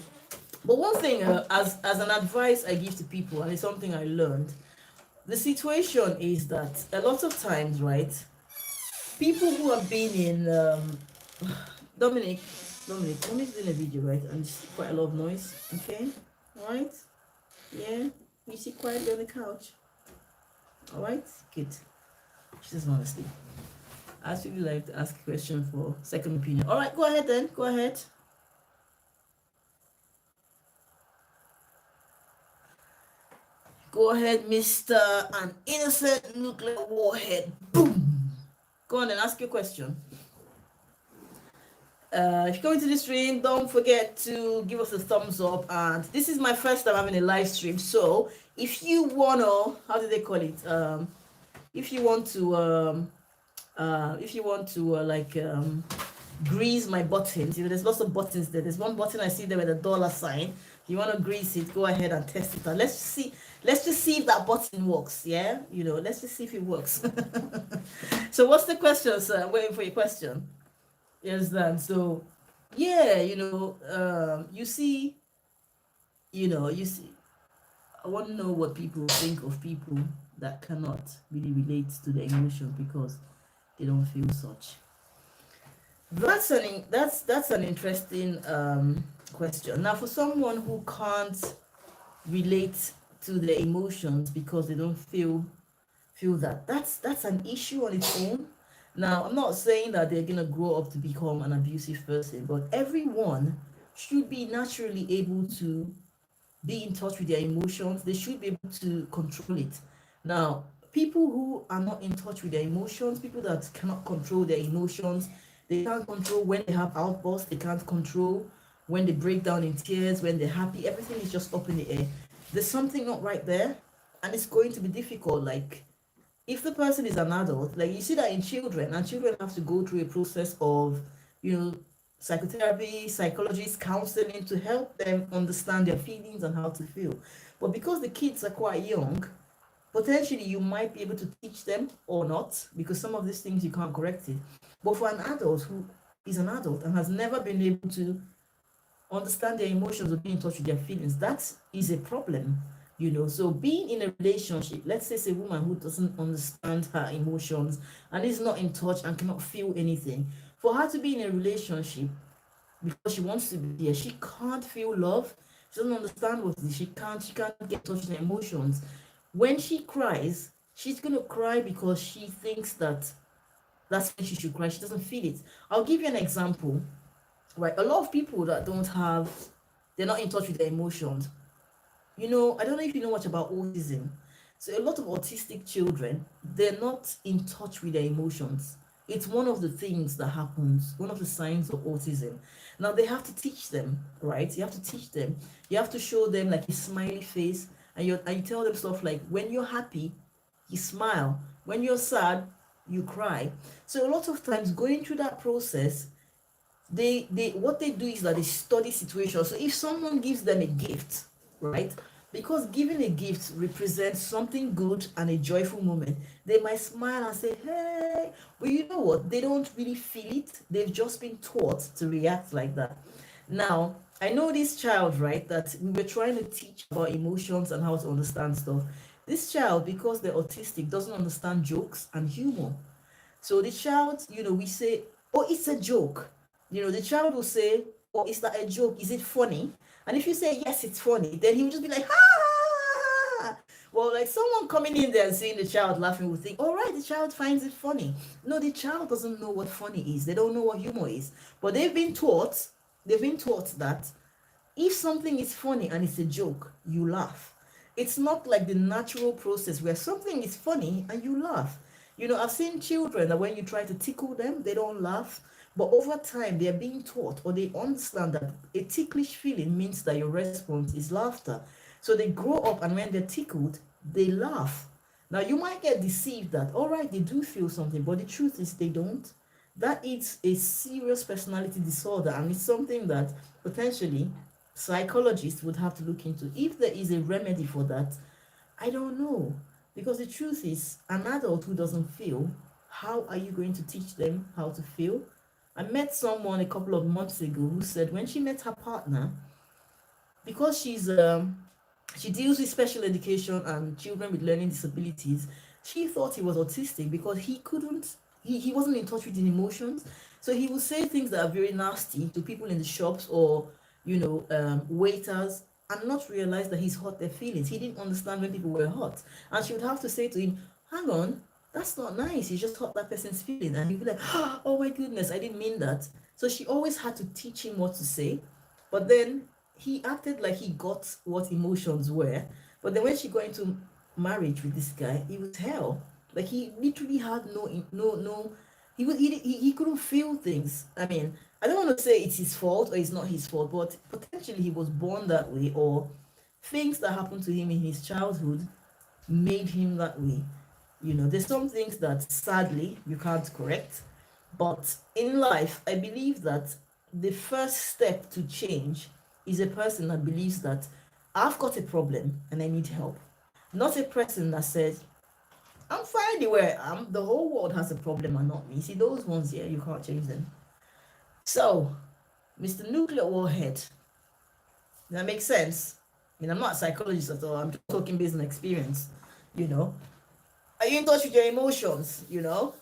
But one thing, as an advice I give to people, and it's something I learned. The situation is that a lot of times, right? People who have been in Dominic, Dominic's doing a video, right? And it's quite a lot of noise. Okay, all right, yeah. You sit quietly on the couch. All right, good. She doesn't want to sleep. I actually like to ask a question for second opinion. All right, go ahead then. Go ahead. Go ahead, Mr. An Innocent Nuclear Warhead. Boom. Go on and ask your question. If you're going to the stream, don't forget to give us a thumbs up. And this is my first time having a live stream, so if you wanna, how do they call it? If you want to, grease my buttons, you know, there's lots of buttons there. There's one button I see there with a dollar sign. If you want to grease it, go ahead and test it out. Let's just see if that button works. Yeah, you know, let's just see if it works. So what's the question, sir? I'm waiting for your question. Yes, then. So yeah, you see, I want to know what people think of people that cannot really relate to the emotions because they don't feel such. That's an interesting question. Now, for someone who can't relate to the emotions because they don't feel that's an issue on its own. Now, I'm not saying that they're gonna grow up to become an abusive person, but everyone should be naturally able to be in touch with their emotions. They should be able to control it. Now, people who are not in touch with their emotions, people that cannot control their emotions, they can't control when they have outbursts, they can't control when they break down in tears, when they're happy, everything is just up in the air. There's something not right there, and it's going to be difficult. Like, if the person is an adult, like you see that in children, and children have to go through a process of, psychotherapy, psychologists, counseling to help them understand their feelings and how to feel. But because the kids are quite young, potentially you might be able to teach them or not, because some of these things you can't correct it. But for an adult who is an adult and has never been able to understand their emotions or be in touch with their feelings, that is a problem. So being in a relationship, let's say it's a woman who doesn't understand her emotions and is not in touch and cannot feel anything, for her to be in a relationship because she wants to be there, she can't feel love, she doesn't understand what it is, she can't get in touch with her emotions. When she cries, she's going to cry because she thinks that's when she should cry. She doesn't feel it. I'll give you an example. Right, a lot of people that they're not in touch with their emotions. I don't know if you know much about autism. So a lot of autistic children, they're not in touch with their emotions. It's one of the things that happens, one of the signs of autism. Now they have to teach them, right? You have to teach them. You have to show them like a smiley face, and you tell them stuff like, when you're happy, you smile. When you're sad, you cry. So a lot of times going through that process, they what they do is that they study situations. So if someone gives them a gift, right, because giving a gift represents something good and a joyful moment, they might smile and say, hey, but you know what, they don't really feel it. They've just been taught to react like that. Now, I know this child, right, that we were trying to teach about emotions and how to understand stuff. This child, because they're autistic, doesn't understand jokes and humor. So the child, we say, oh, it's a joke. The child will say, oh, is that a joke? Is it funny? And if you say, yes, it's funny, then he will just be like, ha, ha, ha, ha. Well, like someone coming in there and seeing the child laughing will think, all right, the child finds it funny. No, the child doesn't know what funny is. They don't know what humor is. But they've been taught that if something is funny and it's a joke, you laugh. It's not like the natural process where something is funny and you laugh. You know, I've seen children that when you try to tickle them, they don't laugh. But over time, they're being taught or they understand that a ticklish feeling means that your response is laughter. So they grow up and when they're tickled, they laugh. Now, you might get deceived that, all right, they do feel something, but the truth is they don't. That is a serious personality disorder and it's something that potentially psychologists would have to look into. If there is a remedy for that, I don't know. Because the truth is, an adult who doesn't feel, how are you going to teach them how to feel? I met someone a couple of months ago who said when she met her partner, because she deals with special education and children with learning disabilities, she thought he was autistic because he wasn't in touch with his emotions. So he would say things that are very nasty to people in the shops or waiters and not realize that he's hurt their feelings. He didn't understand when people were hurt. And she would have to say to him, hang on, that's not nice. You just hurt that person's feeling. And he'd be like, oh my goodness, I didn't mean that. So she always had to teach him what to say. But then he acted like he got what emotions were. But then when she got into marriage with this guy, it was hell. Like he literally had he couldn't feel things. I mean, I don't want to say it's his fault or it's not his fault, but potentially he was born that way, or things that happened to him in his childhood made him that way. You know, there's some things that sadly you can't correct, but in life, I believe that the first step to change is a person that believes that I've got a problem and I need help. Not a person that says, I'm fine the way I am. The whole world has a problem and not me. See, those ones, yeah, you can't change them. So, Mr. Nuclear Warhead, does that make sense? I mean, I'm not a psychologist at all. I'm just talking based on experience, you know. Are you in touch with your emotions, you know?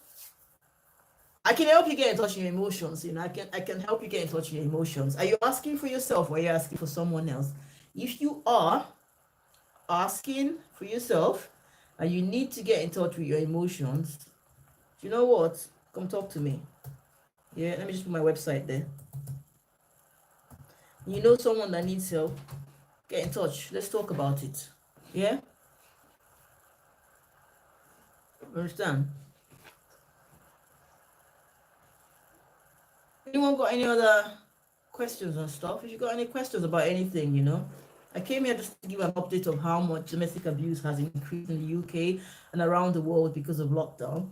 I can help you get in touch with your emotions, you know. I can help you get in touch with your emotions. Are you asking for yourself or are you asking for someone else? If you are asking for yourself and you need to get in touch with your emotions, you know what? Come talk to me. Yeah, let me just put my website there. You know someone that needs help, get in touch. Let's talk about it. Yeah? Understand? Anyone got any other questions and stuff? If you got any questions about anything, you know, I came here just to give an update of how much domestic abuse has increased in the UK and around the world because of lockdown.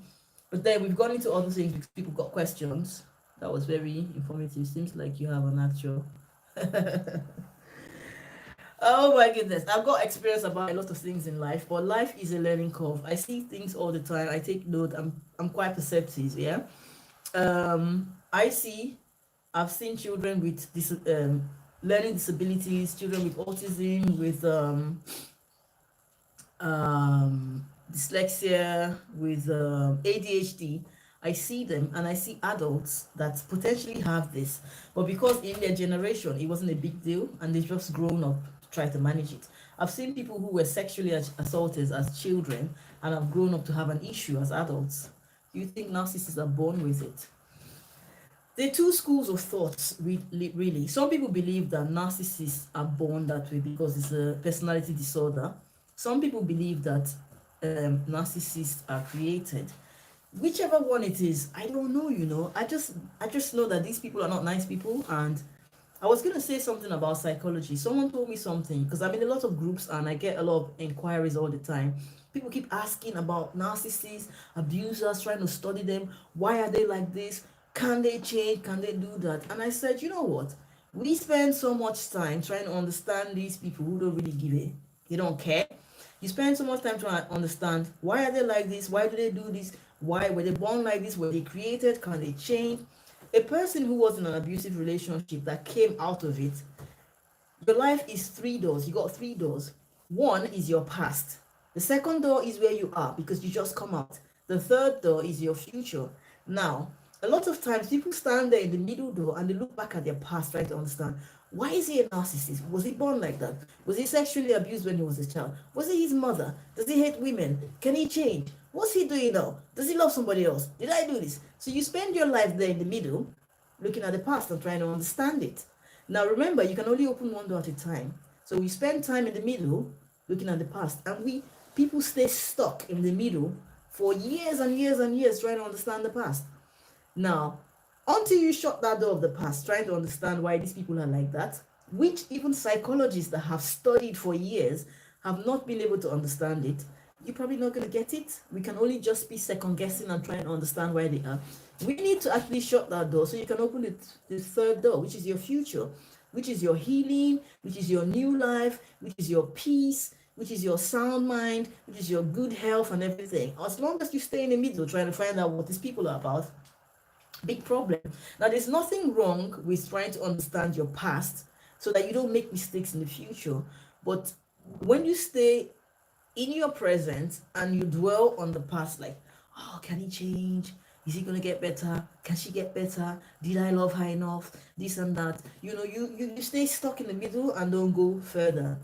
But then we've gone into other things because people got questions. That was very informative. Seems like you have an actual. Oh my goodness. I've got experience about a lot of things in life, but life is a learning curve. I see things all the time. I take note. I'm quite perceptive, yeah. I've seen children with learning disabilities, children with autism, with dyslexia, with ADHD. I see them and I see adults that potentially have this, but because in their generation it wasn't a big deal and they've just grown up to try to manage it. I've seen people who were sexually assaulted as children and have grown up to have an issue as adults. Do you think narcissists are born with it? There are two schools of thoughts, really. Some people believe that narcissists are born that way because it's a personality disorder. Some people believe that narcissists are created. Whichever one it is, I don't know, you know. I just know that these people are not nice people. And I was going to say something about psychology. Someone told me something because I'm in a lot of groups and I get a lot of inquiries all the time. People keep asking about narcissists, abusers, trying to study them. Why are they like this? Can they change? Can they do that? And I said, you know what? We spend so much time trying to understand these people who don't really give it. They don't care. You spend so much time trying to understand why are they like this? Why do they do this? Why were they born like this? Were they created? Can they change? A person who was in an abusive relationship that came out of it, your life is three doors. You got three doors. One is your past. The second door is where you are because you just come out. The third door is your future. Now, A lot of times people stand there in the middle though and they look back at their past trying to understand, why is he a narcissist? Was he born like that? Was he sexually abused when he was a child? Was it his mother? Does he hate women? Can he change? What's he doing now? Does he love somebody else? Did I do this? So you spend your life there in the middle looking at the past and trying to understand it. Now remember, you can only open one door at a time. So we spend time in the middle looking at the past, and people stay stuck in the middle for years and years and years trying to understand the past. Now, until you shut that door of the past, trying to understand why these people are like that, which even psychologists that have studied for years have not been able to understand it, you're probably not going to get it. We can only just be second guessing and trying to understand why they are. We need to actually shut that door so you can open the third door, which is your future, which is your healing, which is your new life, which is your peace, which is your sound mind, which is your good health and everything. As long as you stay in the middle trying to find out what these people are about, big problem. Now, there's nothing wrong with trying to understand your past so that you don't make mistakes in the future. But when you stay in your present and you dwell on the past, like, oh, can he change? Is he gonna get better? Can she get better? Did I love her enough? This and that. You stay stuck in the middle and don't go further.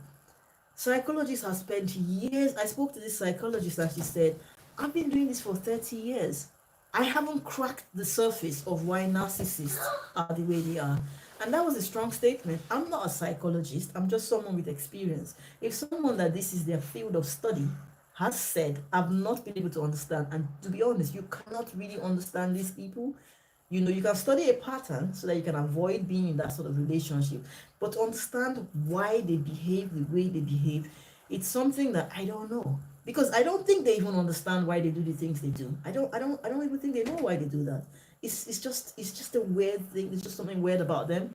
Psychologists have spent years. I spoke to this psychologist and she said, I've been doing this for 30 years. I haven't cracked the surface of why narcissists are the way they are. And that was a strong statement. I'm not a psychologist. I'm just someone with experience. If someone that this is their field of study has said, I've not been able to understand, and to be honest, you cannot really understand these people. You can study a pattern so that you can avoid being in that sort of relationship. But to understand why they behave the way they behave, it's something that I don't know. Because I don't think they even understand why they do the things they do. I don't even think they know why they do that. It's just a weird thing. It's just something weird about them.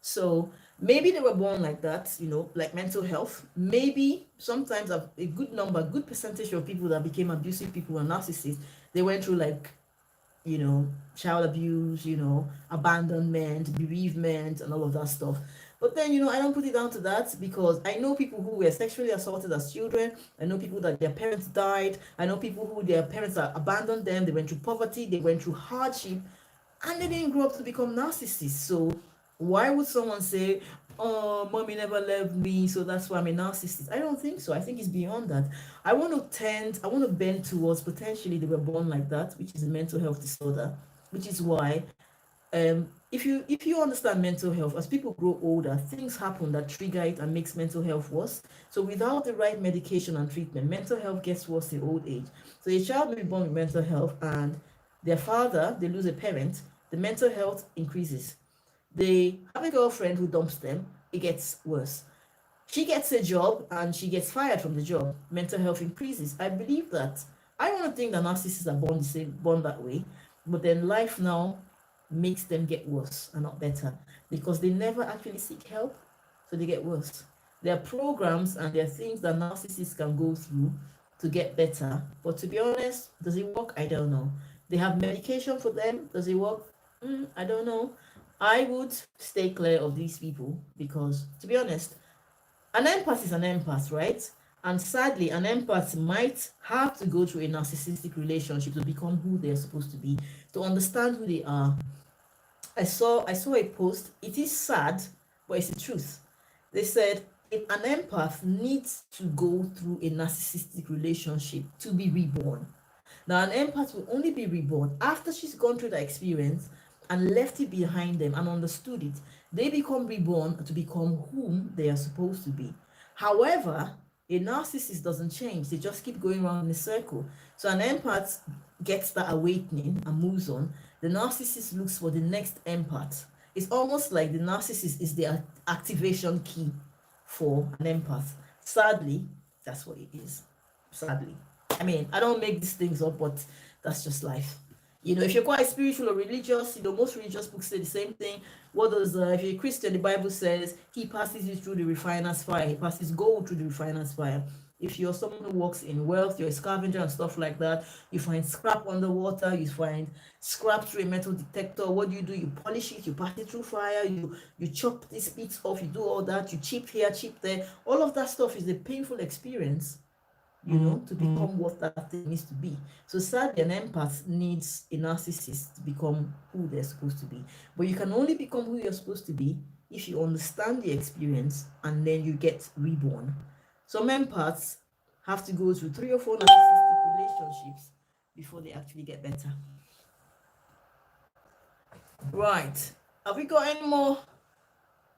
So maybe they were born like that, like mental health. Maybe sometimes a good percentage of people that became abusive people and narcissists, they went through like, child abuse, abandonment, bereavement, and all of that stuff. But then, I don't put it down to that because I know people who were sexually assaulted as children. I know people that their parents died. I know people who their parents abandoned them. They went through poverty. They went through hardship. And they didn't grow up to become narcissists. So why would someone say, oh, mommy never loved me, so that's why I'm a narcissist? I don't think so. I think it's beyond that. I want to bend towards potentially they were born like that, which is a mental health disorder, which is why if you understand mental health, as people grow older, things happen that trigger it and makes mental health worse. So without the right medication and treatment, mental health gets worse in old age. So a child may be born with mental health and their father, they lose a parent, the mental health increases. They have a girlfriend who dumps them, it gets worse. She gets a job and she gets fired from the job, mental health increases. I believe that. I want to think that narcissists are born that way, but then life now makes them get worse and not better because they never actually seek help, so they get worse. There are programs and there are things that narcissists can go through to get better, but to be honest, does it work? I don't know. They have medication for them. Does it work? I don't know. I would stay clear of these people because, to be honest, an empath is an empath, right? And sadly, an empath might have to go through a narcissistic relationship to become who they're supposed to be, to understand who they are. I saw a post. It is sad, but it's the truth. They said if an empath needs to go through a narcissistic relationship to be reborn. Now, an empath will only be reborn after she's gone through the experience and left it behind them and understood it. They become reborn to become whom they are supposed to be. However, a narcissist doesn't change. They just keep going around in a circle. So an empath gets that awakening and moves on. The narcissist looks for the next empath. It's almost like the narcissist is the activation key for an empath. Sadly, that's what it is. Sadly. I mean, I don't make these things up, but that's just life. If you're quite spiritual or religious, most religious books say the same thing. What does, if you're a Christian, the Bible says, he passes you through the refiner's fire. He passes gold through the refiner's fire. If you're someone who works in wealth, you're a scavenger and stuff like that, you find scrap underwater, you find scrap through a metal detector. What do? You polish it, you pass it through fire, you chop these bits off, you do all that, you chip here, chip there. All of that stuff is a painful experience. to become what that thing needs to be. So sadly, an empath needs a narcissist to become who they're supposed to be. But you can only become who you're supposed to be if you understand the experience and then you get reborn. Some empaths have to go through 3 or 4 narcissistic relationships before they actually get better. Right. Have we got any more?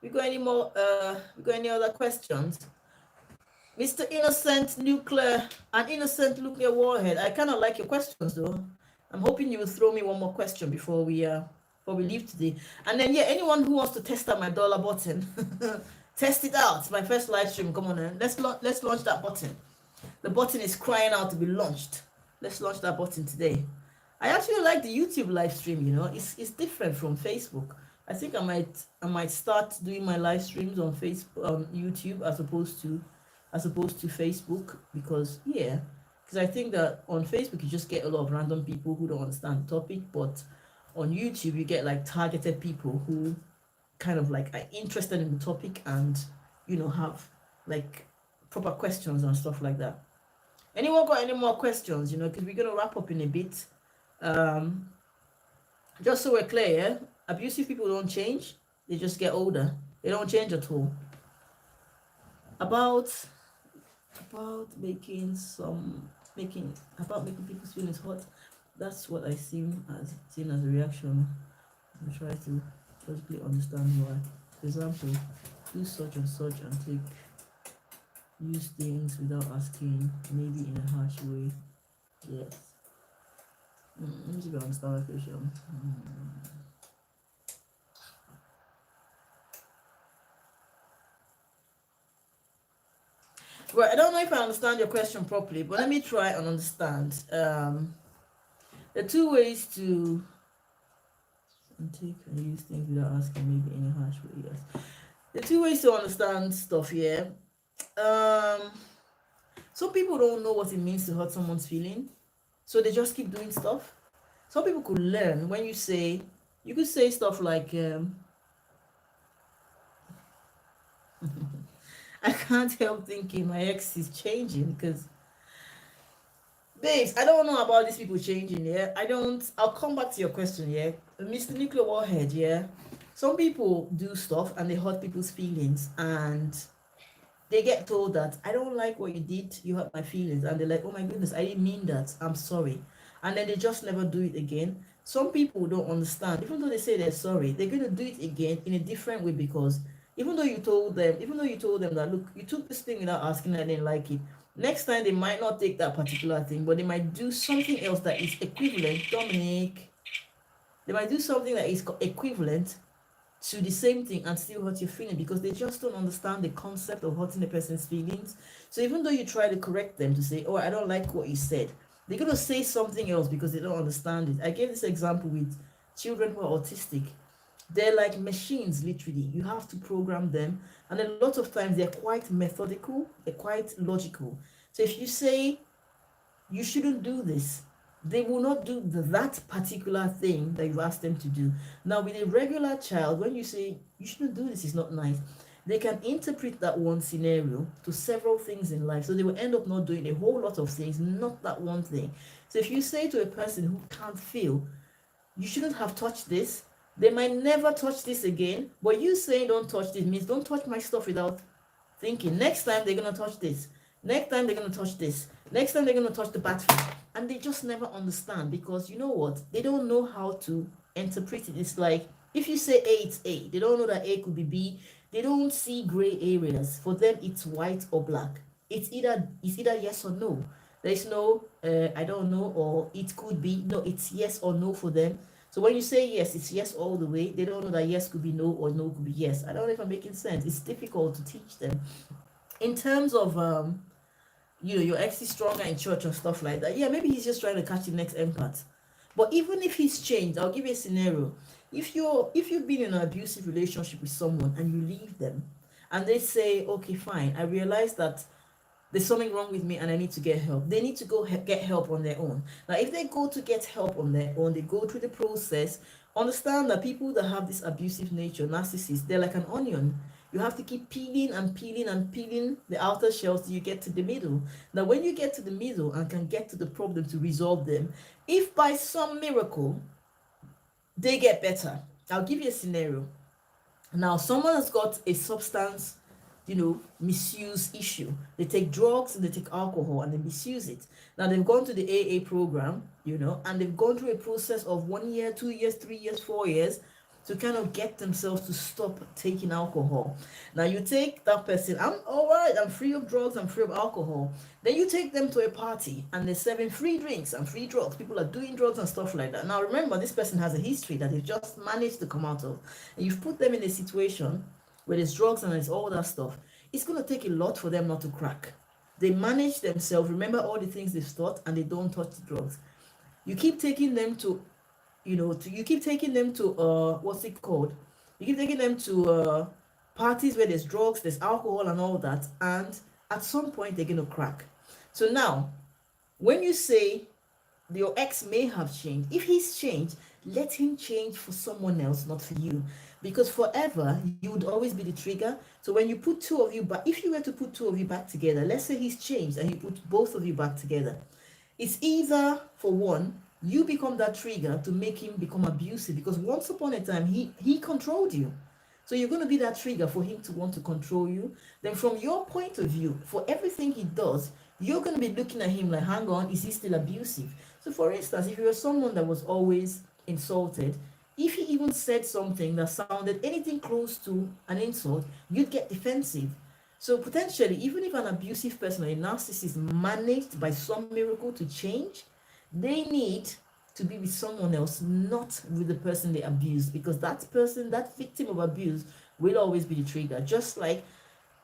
We got any other questions? Mr. Innocent Nuclear, an innocent nuclear warhead. I kind of like your questions though. I'm hoping you will throw me one more question before we leave today. And then yeah, anyone who wants to test out my dollar button, test it out. It's my first live stream. Come on, then. Let's launch that button. The button is crying out to be launched. Let's launch that button today. I actually like the YouTube live stream. It's different from Facebook. I think I might start doing my live streams on YouTube as opposed to Facebook, because I think that on Facebook you just get a lot of random people who don't understand the topic, but on YouTube you get like targeted people who kind of like are interested in the topic and have like proper questions and stuff like that. Anyone got any more questions? Because we're gonna wrap up in a bit. Just so we're clear, abusive people don't change; they just get older. They don't change at all. About making people's feelings hot. That's what I seen as a reaction. I try to logically understand why. For example, do such and such and use things without asking, maybe in a harsh way. Yes. Let me see if I understand my question. Right, I don't know if I understand your question properly, but let me try and understand. There are 2 ways to take and use things without asking, maybe in a harsh way. Yes, the 2 ways to understand stuff here. Some people don't know what it means to hurt someone's feeling, so they just keep doing stuff. Some people could learn when you could say stuff like I can't help thinking my ex is changing, because babes, I don't know about these people changing. I'll come back to your question. Mr. Nuclear Warhead. Some people do stuff and they hurt people's feelings, and they get told that I don't like what you did, you hurt my feelings, and they're like, oh my goodness, I didn't mean that, I'm sorry. And then they just never do it again. Some people don't understand. Even though they say they're sorry, they're going to do it again in a different way, because even though you told them that, look, you took this thing without asking, I didn't like it, next time they might not take that particular thing, but they might do something else that is equivalent. Dominic, they might do something that is equivalent to the same thing and still hurt your feeling, because they just don't understand the concept of hurting a person's feelings. So even though you try to correct them to say, oh, I don't like what you said, they're going to say something else because they don't understand it. I gave this example with children who are autistic. They're like machines, literally. You have to program them, and a lot of times they're quite methodical, they're quite logical. So if you say you shouldn't do this, they will not do that particular thing that you've asked them to do. Now, with a regular child, when you say you shouldn't do this, it's not nice, they can interpret that one scenario to several things in life. So they will end up not doing a whole lot of things, not that one thing. So if you say to a person who can't feel, you shouldn't have touched this, they might never touch this again. But you saying don't touch this means don't touch my stuff without thinking. Next time they're going to touch this. Next time they're going to touch this. Next time they're going to touch the bathroom. And they just never understand, because you know what? They don't know how to interpret it. It's like if you say A, it's A. They don't know that A could be B. They don't see gray areas. For them, it's white or black. It's either yes or no. There's no I don't know, or it could be. No, it's yes or no for them. So when you say yes, it's yes all the way. They don't know that yes could be no or no could be yes. I don't know if I'm making sense. It's difficult to teach them. In terms of your ex is stronger in church and stuff like that. Yeah, maybe he's just trying to catch the next empath. But even if he's changed, I'll give you a scenario. If you've been in an abusive relationship with someone and you leave them, and they say, okay, fine, I realize that there's something wrong with me and I need to get help. They need to go get help on their own. Now, if they go to get help on their own, they go through the process. Understand that people that have this abusive nature, narcissists, they're like an onion. You have to keep peeling and peeling and peeling the outer shells till you get to the middle. Now, when you get to the middle and can get to the problem to resolve them, if by some miracle they get better, I'll give you a scenario. Now, someone has got a substance, misuse issue. They take drugs and they take alcohol and they misuse it. Now, they've gone to the AA program, and they've gone through a process of 1 year, 2 years, 3 years, 4 years to kind of get themselves to stop taking alcohol. Now, you take that person, I'm all right, I'm free of drugs, I'm free of alcohol. Then you take them to a party and they're serving free drinks and free drugs. People are doing drugs and stuff like that. Now, remember, this person has a history that they've just managed to come out of. And you've put them in a situation where there's drugs and there's all that stuff. It's going to take a lot for them not to crack. They manage themselves, remember all the things they've taught, and they don't touch the drugs. You keep taking them to you keep taking them to what's it called? You keep taking them to parties where there's drugs, there's alcohol and all that, and at some point they're gonna crack. So now, when you say your ex may have changed, if he's changed, let him change for someone else, not for you. Because forever you would always be the trigger. So when you put two of you back, if you were to put two of you back together, let's say he's changed and you put both of you back together, it's either, for one, you become that trigger to make him become abusive, because once upon a time he controlled you. So you're going to be that trigger for him to want to control you. Then from your point of view, for everything he does, you're going to be looking at him like, hang on, is he still abusive? So for instance, if you were someone that was always insulted, if he even said something that sounded anything close to an insult, you'd get defensive. So potentially, even if an abusive person or a narcissist managed by some miracle to change, they need to be with someone else, not with the person they abused, because that person, that victim of abuse, will always be the trigger. Just like,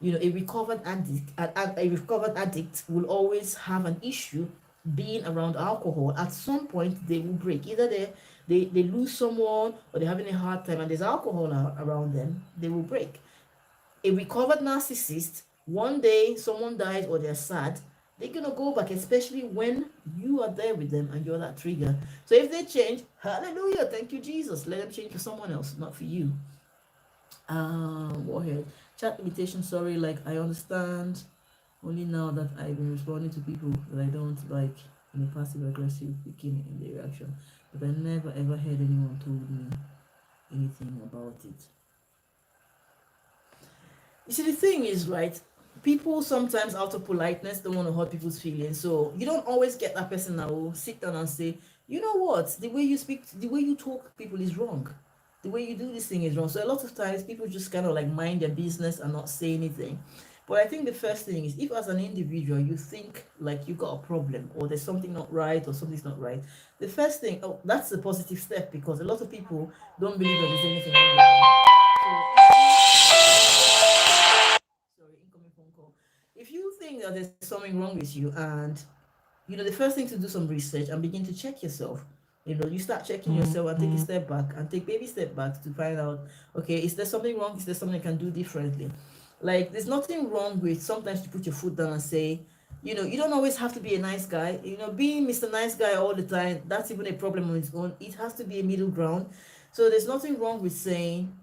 a recovered addict will always have an issue being around alcohol. At some point, they will break. Either they lose someone or they're having a hard time and there's alcohol around them, they will break. A recovered narcissist, one day someone dies or they're sad, they're gonna go back, especially when you are there with them and you're that trigger. So if they change, hallelujah, thank you, Jesus. Let them change for someone else, not for you. Warhead. Chat limitation, sorry, like I understand only now that I've been responding to people that I don't like in a passive aggressive beginning in the reaction. But I never ever heard anyone told me anything about it. You see, the thing is, right, people sometimes out of politeness don't want to hurt people's feelings. So you don't always get that person that will sit down and say, you know what, the way you speak, the way you talk to people is wrong. The way you do this thing is wrong. So a lot of times people just kind of like mind their business and not say anything. But I think the first thing is, if as an individual you think like you got a problem or there's something not right or something's not right, the first thing, that's a positive step, because a lot of people don't believe that there's anything wrong with them. So, sorry, incoming phone call. If you think that there's something wrong with you, and the first thing to do some research and begin to check yourself. You start checking yourself and take a step back and take baby step back to find out, okay, is there something wrong? Is there something I can do differently? Like, there's nothing wrong with sometimes to put your foot down and say, you don't always have to be a nice guy. Being Mr. Nice Guy all the time, that's even a problem on its own. It has to be a middle ground. So there's nothing wrong with saying,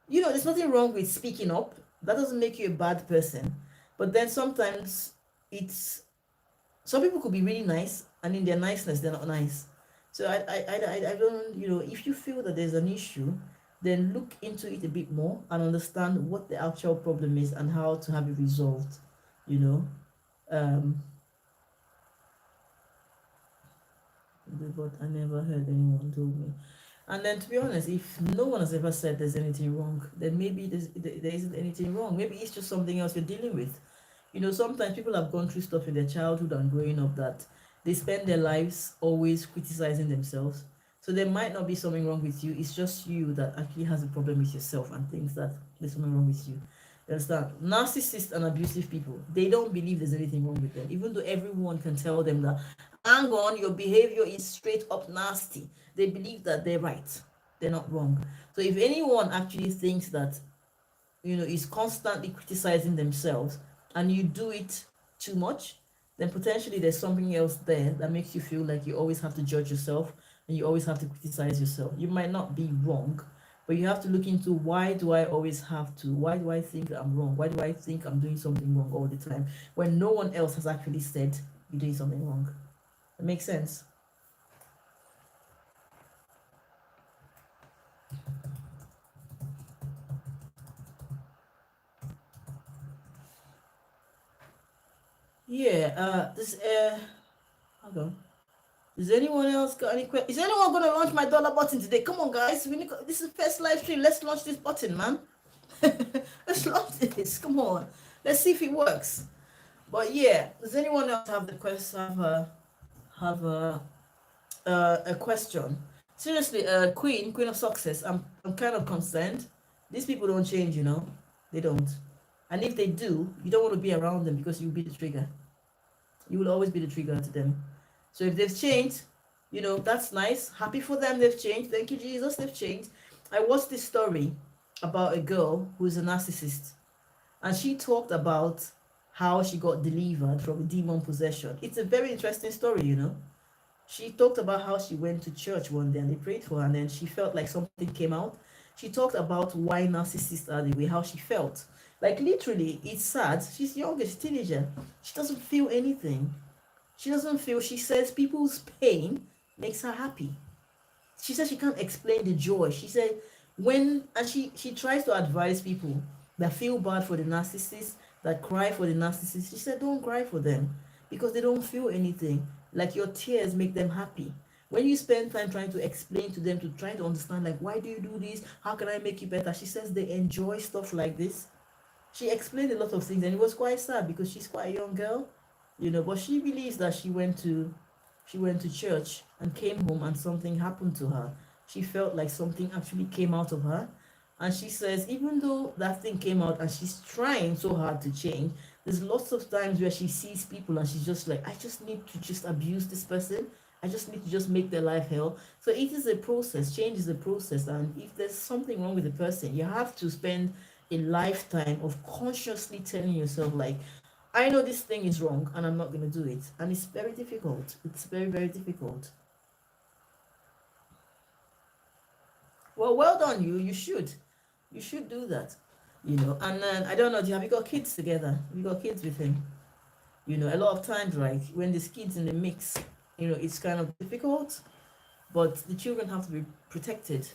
there's nothing wrong with speaking up. That doesn't make you a bad person. But then sometimes some people could be really nice, and in their niceness, they're not nice. So I don't, if you feel that there's an issue, then look into it a bit more and understand what the actual problem is and how to have it resolved, but I never heard anyone told me. And then, to be honest, if no one has ever said there's anything wrong, then maybe there isn't anything wrong. Maybe it's just something else you're dealing with. Sometimes people have gone through stuff in their childhood and growing up that they spend their lives always criticizing themselves. So there might not be something wrong with you. It's just you that actually has a problem with yourself and thinks that there's something wrong with you. You understand? Narcissists and abusive people, they don't believe there's anything wrong with them, even though everyone can tell them that, hang on, your behavior is straight up nasty. They believe that they're right. They're not wrong. So if anyone actually thinks that, is constantly criticizing themselves, and you do it too much, then potentially there's something else there that makes you feel like you always have to judge yourself and you always have to criticize yourself. You might not be wrong, But you have to look into, why do I always have to? Why do I think that I'm wrong? Why do I think I'm doing something wrong all the time when no one else has actually said you're doing something wrong? It makes sense. Yeah, hold on. Is anyone else got any questions? Is anyone gonna launch my dollar button today? Come on, guys. This is first live stream. Let's launch this button, man. Let's launch this. Come on. Let's see if it works. But yeah, does anyone else have the question? Have a question? Seriously, Queen of Success. I'm kind of concerned. These people don't change, you know. They don't. And if they do, you don't want to be around them because you'll be the trigger. You will always be the trigger to them. So if they've changed, you know, that's nice. Happy for them, they've changed. Thank you, Jesus, they've changed. I watched this story about a girl who's a narcissist, and she talked about how she got delivered from demon possession. It's a very interesting story, you know. She talked about how she went to church one day and they prayed for her, and then she felt like something came out. She talked about why narcissists are the way, how she felt. Like literally, it's sad. She's young, she's a teenager. She doesn't feel anything. She doesn't feel, she says people's pain makes her happy. She says she can't explain the joy. She said and she tries to advise people that feel bad for the narcissist, that cry for the narcissist. She said, don't cry for them because they don't feel anything. Like your tears make them happy. When you spend time trying to explain to them, to try to understand, like, why do you do this? How can I make you better? She says they enjoy stuff like this. She explained a lot of things, and it was quite sad because she's quite a young girl, you know, but she believes that she went to church and came home and something happened to her. She felt like something actually came out of her. And she says, even though that thing came out and she's trying so hard to change, there's lots of times where she sees people and she's just like, I just need to just abuse this person. I just need to just make their life hell. So it is a process. Change is a process. And if there's something wrong with the person, you have to spend a lifetime of consciously telling yourself, like, I know this thing is wrong and I'm not going to do it. And it's very difficult. It's very, very difficult. Well done, you. You should. You should do that. You know, and then, I don't know, have you got kids together? Have you got kids with him? You know, a lot of times, right, when there's kids in the mix, you know, it's kind of difficult, but the children have to be protected.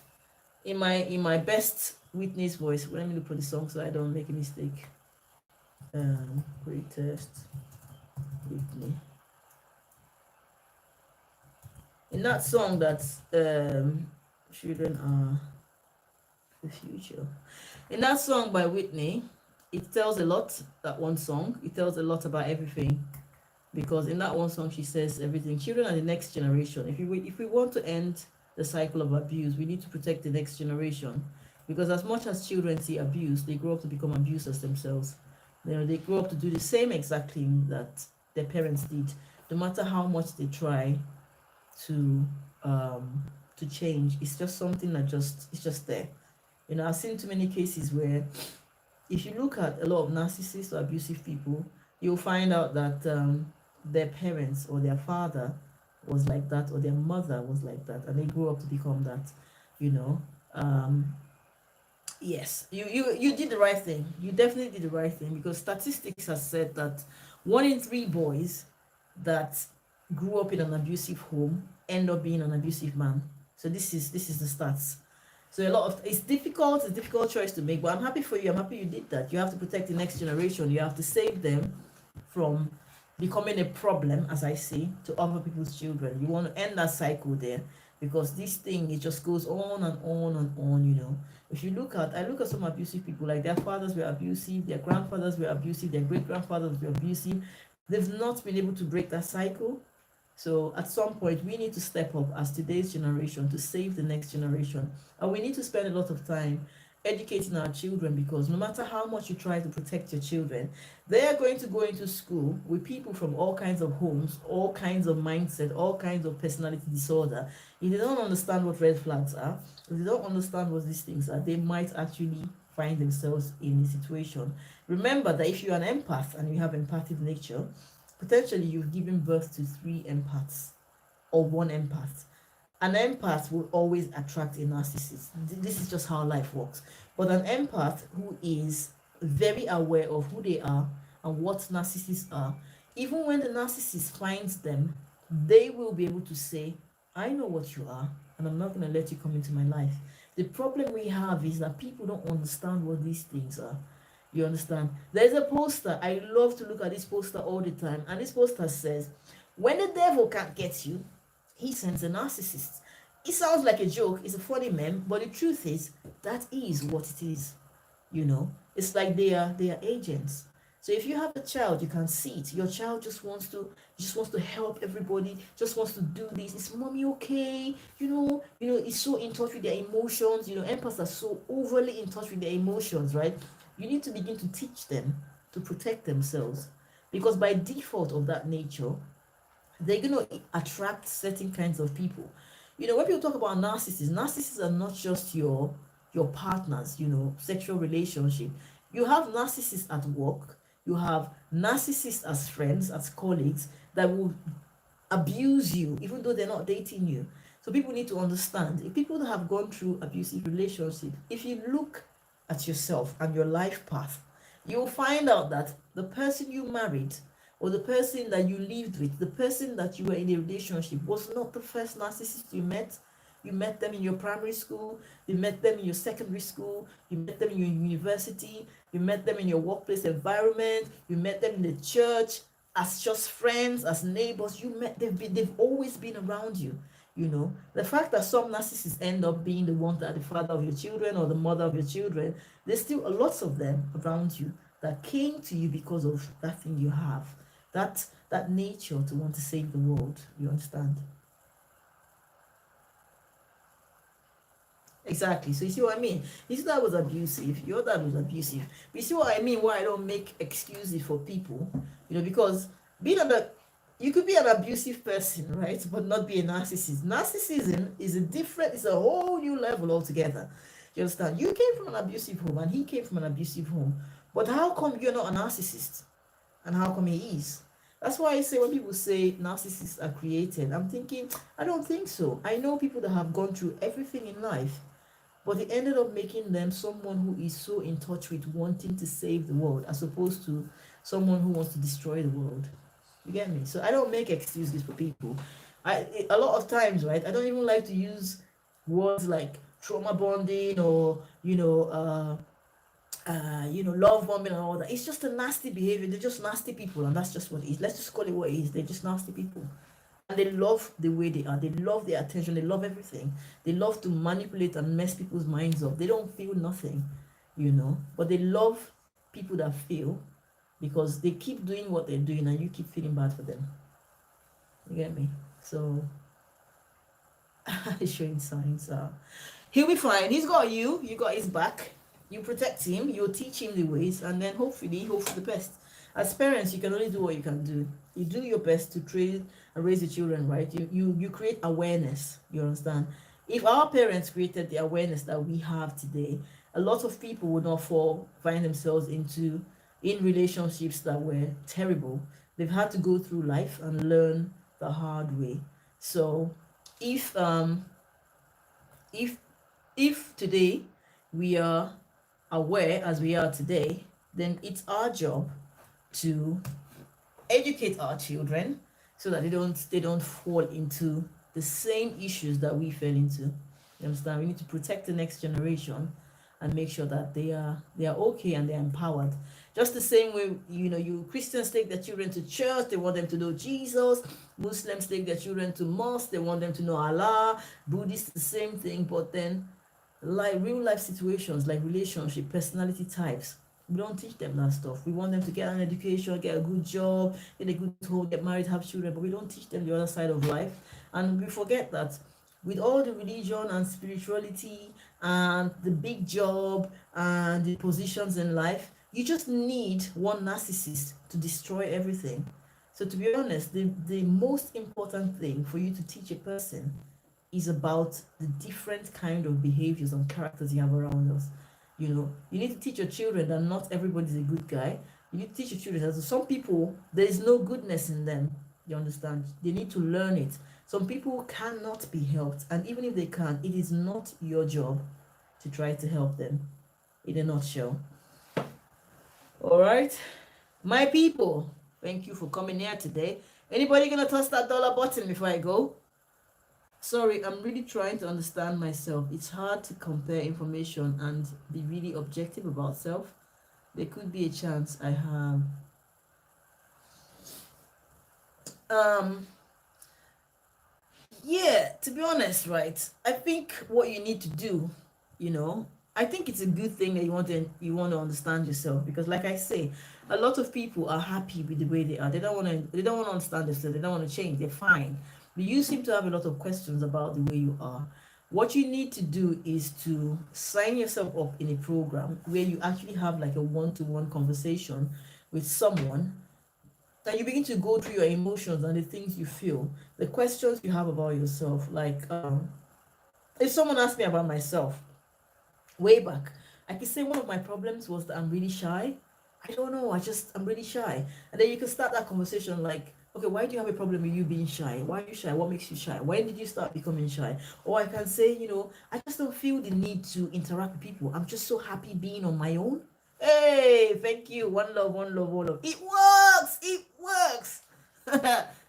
In my best witness voice, let me look for the song so I don't make a mistake. Greatest Whitney. In that song that children are the future. In that song by Whitney, it tells a lot, that one song. It tells a lot about everything. Because in that one song, she says everything. Children are the next generation. If we want to end the cycle of abuse, we need to protect the next generation. Because as much as children see abuse, they grow up to become abusers themselves. You know, they grow up to do the same exact thing that their parents did. No matter how much they try to change, it's just something that it's just there. You know, I've seen too many cases where, if you look at a lot of narcissists or abusive people, you'll find out that their parents or their father was like that, or their mother was like that, and they grew up to become that. You know, yes, you did the right thing. You definitely did the right thing, because statistics has said that 1 in 3 boys that grew up in an abusive home end up being an abusive man. So this is the stats. So it's difficult. It's a difficult choice to make, but I'm happy for you. I'm happy you did that. You have to protect the next generation. You have to save them from becoming a problem, as I see, to other people's children. You want to end that cycle there, because this thing, it just goes on and on and on. You know, if you I look at some abusive people, like their fathers were abusive, their grandfathers were abusive, their great grandfathers were abusive. They've not been able to break that cycle. So at some point, we need to step up as today's generation to save the next generation. And we need to spend a lot of time educating our children, because no matter how much you try to protect your children, they are going to go into school with people from all kinds of homes, all kinds of mindset, all kinds of personality disorder. If they don't understand what red flags are, if they don't understand what these things are, they might actually find themselves in a situation. Remember that if you're an empath and you have empathic nature, potentially you've given birth to 3 empaths or 1 empath. An empath will always attract a narcissist. This is just how life works. But an empath who is very aware of who they are and what narcissists are, even when the narcissist finds them, they will be able to say, I know what you are, and I'm not going to let you come into my life. The problem we have is that people don't understand what these things are. You understand? There's a poster. I love to look at this poster all the time. And this poster says, when the devil can't get you, he sends a narcissist. It sounds like a joke, it's a funny meme, but the truth is that is what it is. You know, it's like they are agents. So if you have a child, you can see it. Your child just wants to help everybody, just wants to do this. Is mommy okay? It's so in touch with their emotions. Empaths are so overly in touch with their emotions, right? You need to begin to teach them to protect themselves, because by default of that nature, they're going to attract certain kinds of people. When people talk about narcissists are not just your partners, sexual relationship. You have narcissists at work, you have narcissists as friends, as colleagues, that will abuse you even though they're not dating you. So people need to understand, if people that have gone through abusive relationship, if you look at yourself and your life path, you'll find out that the person you married, or the person that you lived with, the person that you were in a relationship, was not the first narcissist you met. You met them in your primary school, you met them in your secondary school, you met them in your university, you met them in your workplace environment, you met them in the church, as just friends, as neighbors. They've always been around you. The fact that some narcissists end up being the one that the father of your children or the mother of your children, there's still lots of them around you that came to you because of that thing you have, that nature to want to save the world. You understand? Exactly. So you see what I mean? His dad was abusive, your dad was abusive. But you see what I mean? Why I don't make excuses for people? Because you could be an abusive person, right? But not be a narcissist. Narcissism is a whole new level altogether. You understand? You came from an abusive home and he came from an abusive home. But how come you're not a narcissist? And how come he is? That's why I say, when people say narcissists are created, I'm thinking, I don't think so. I know people that have gone through everything in life, but it ended up making them someone who is so in touch with wanting to save the world, as opposed to someone who wants to destroy the world. You get me? So I don't make excuses for people. A lot of times, right, I don't even like to use words like trauma bonding or love bombing and all that. It's just a nasty behavior. They're just nasty people, and that's just what it is. Let's just call it what it is. They're just nasty people. And they love the way they are. They love their attention. They love everything. They love to manipulate and mess people's minds up. They don't feel nothing, but they love people that feel, because they keep doing what they're doing and you keep feeling bad for them. You get me? So, showing signs. He'll be fine. He's got you. You got his back. You protect him, you teach him the ways, and then hopefully hope for the best. As parents, you can only do what you can do. You do your best to train and raise the children, right? You create awareness. You understand? If our parents created the awareness that we have today, a lot of people would not find themselves in relationships that were terrible. They've had to go through life and learn the hard way. So if today we are aware as we are today, then it's our job to educate our children so that they don't fall into the same issues that we fell into. You understand? We need to protect the next generation and make sure that they are okay and they're empowered. Just the same way, you Christians take their children to church, they want them to know Jesus. Muslims take their children to mosque, they want them to know Allah. Buddhists, the same thing. But then, like real life situations, like relationship, personality types, we don't teach them that stuff. We want them to get an education, get a good job, get a good home, get married, have children, but we don't teach them the other side of life. And we forget that with all the religion and spirituality and the big job and the positions in life, you just need one narcissist to destroy everything. So to be honest, the most important thing for you to teach a person is about the different kind of behaviors and characters you have around us. You need to teach your children that not everybody's a good guy. You need to teach your children that some people, there is no goodness in them. You understand? They need to learn it Some people cannot be helped, and even if they can, it is not your job to try to help them. In a nutshell. All right, my people, thank you for coming here today. Anybody gonna touch that dollar button before I go? Sorry, I'm really trying to understand myself. It's hard to compare information and be really objective about self. There could be a chance I have. Um, yeah, to be honest, right? I think what you need to do, you know, I think it's a good thing that you want to understand yourself, because like I say, a lot of people are happy with the way they are. They don't want to understand themselves. They don't want to change. They're fine. But you seem to have a lot of questions about the way you are. What you need to do is to sign yourself up in a program where you actually have like a one-to-one conversation with someone, that you begin to go through your emotions and the things you feel, the questions you have about yourself. Like, if someone asked me about myself way back, I could say one of my problems was that I'm really shy. I don't know, I'm really shy. And then you can start that conversation like, okay, why do you have a problem with you being shy? Why are you shy? What makes you shy? When did you start becoming shy? Or I can say, I just don't feel the need to interact with people. I'm just so happy being on my own. Hey, thank you. One love, one love, one love. It works. It works.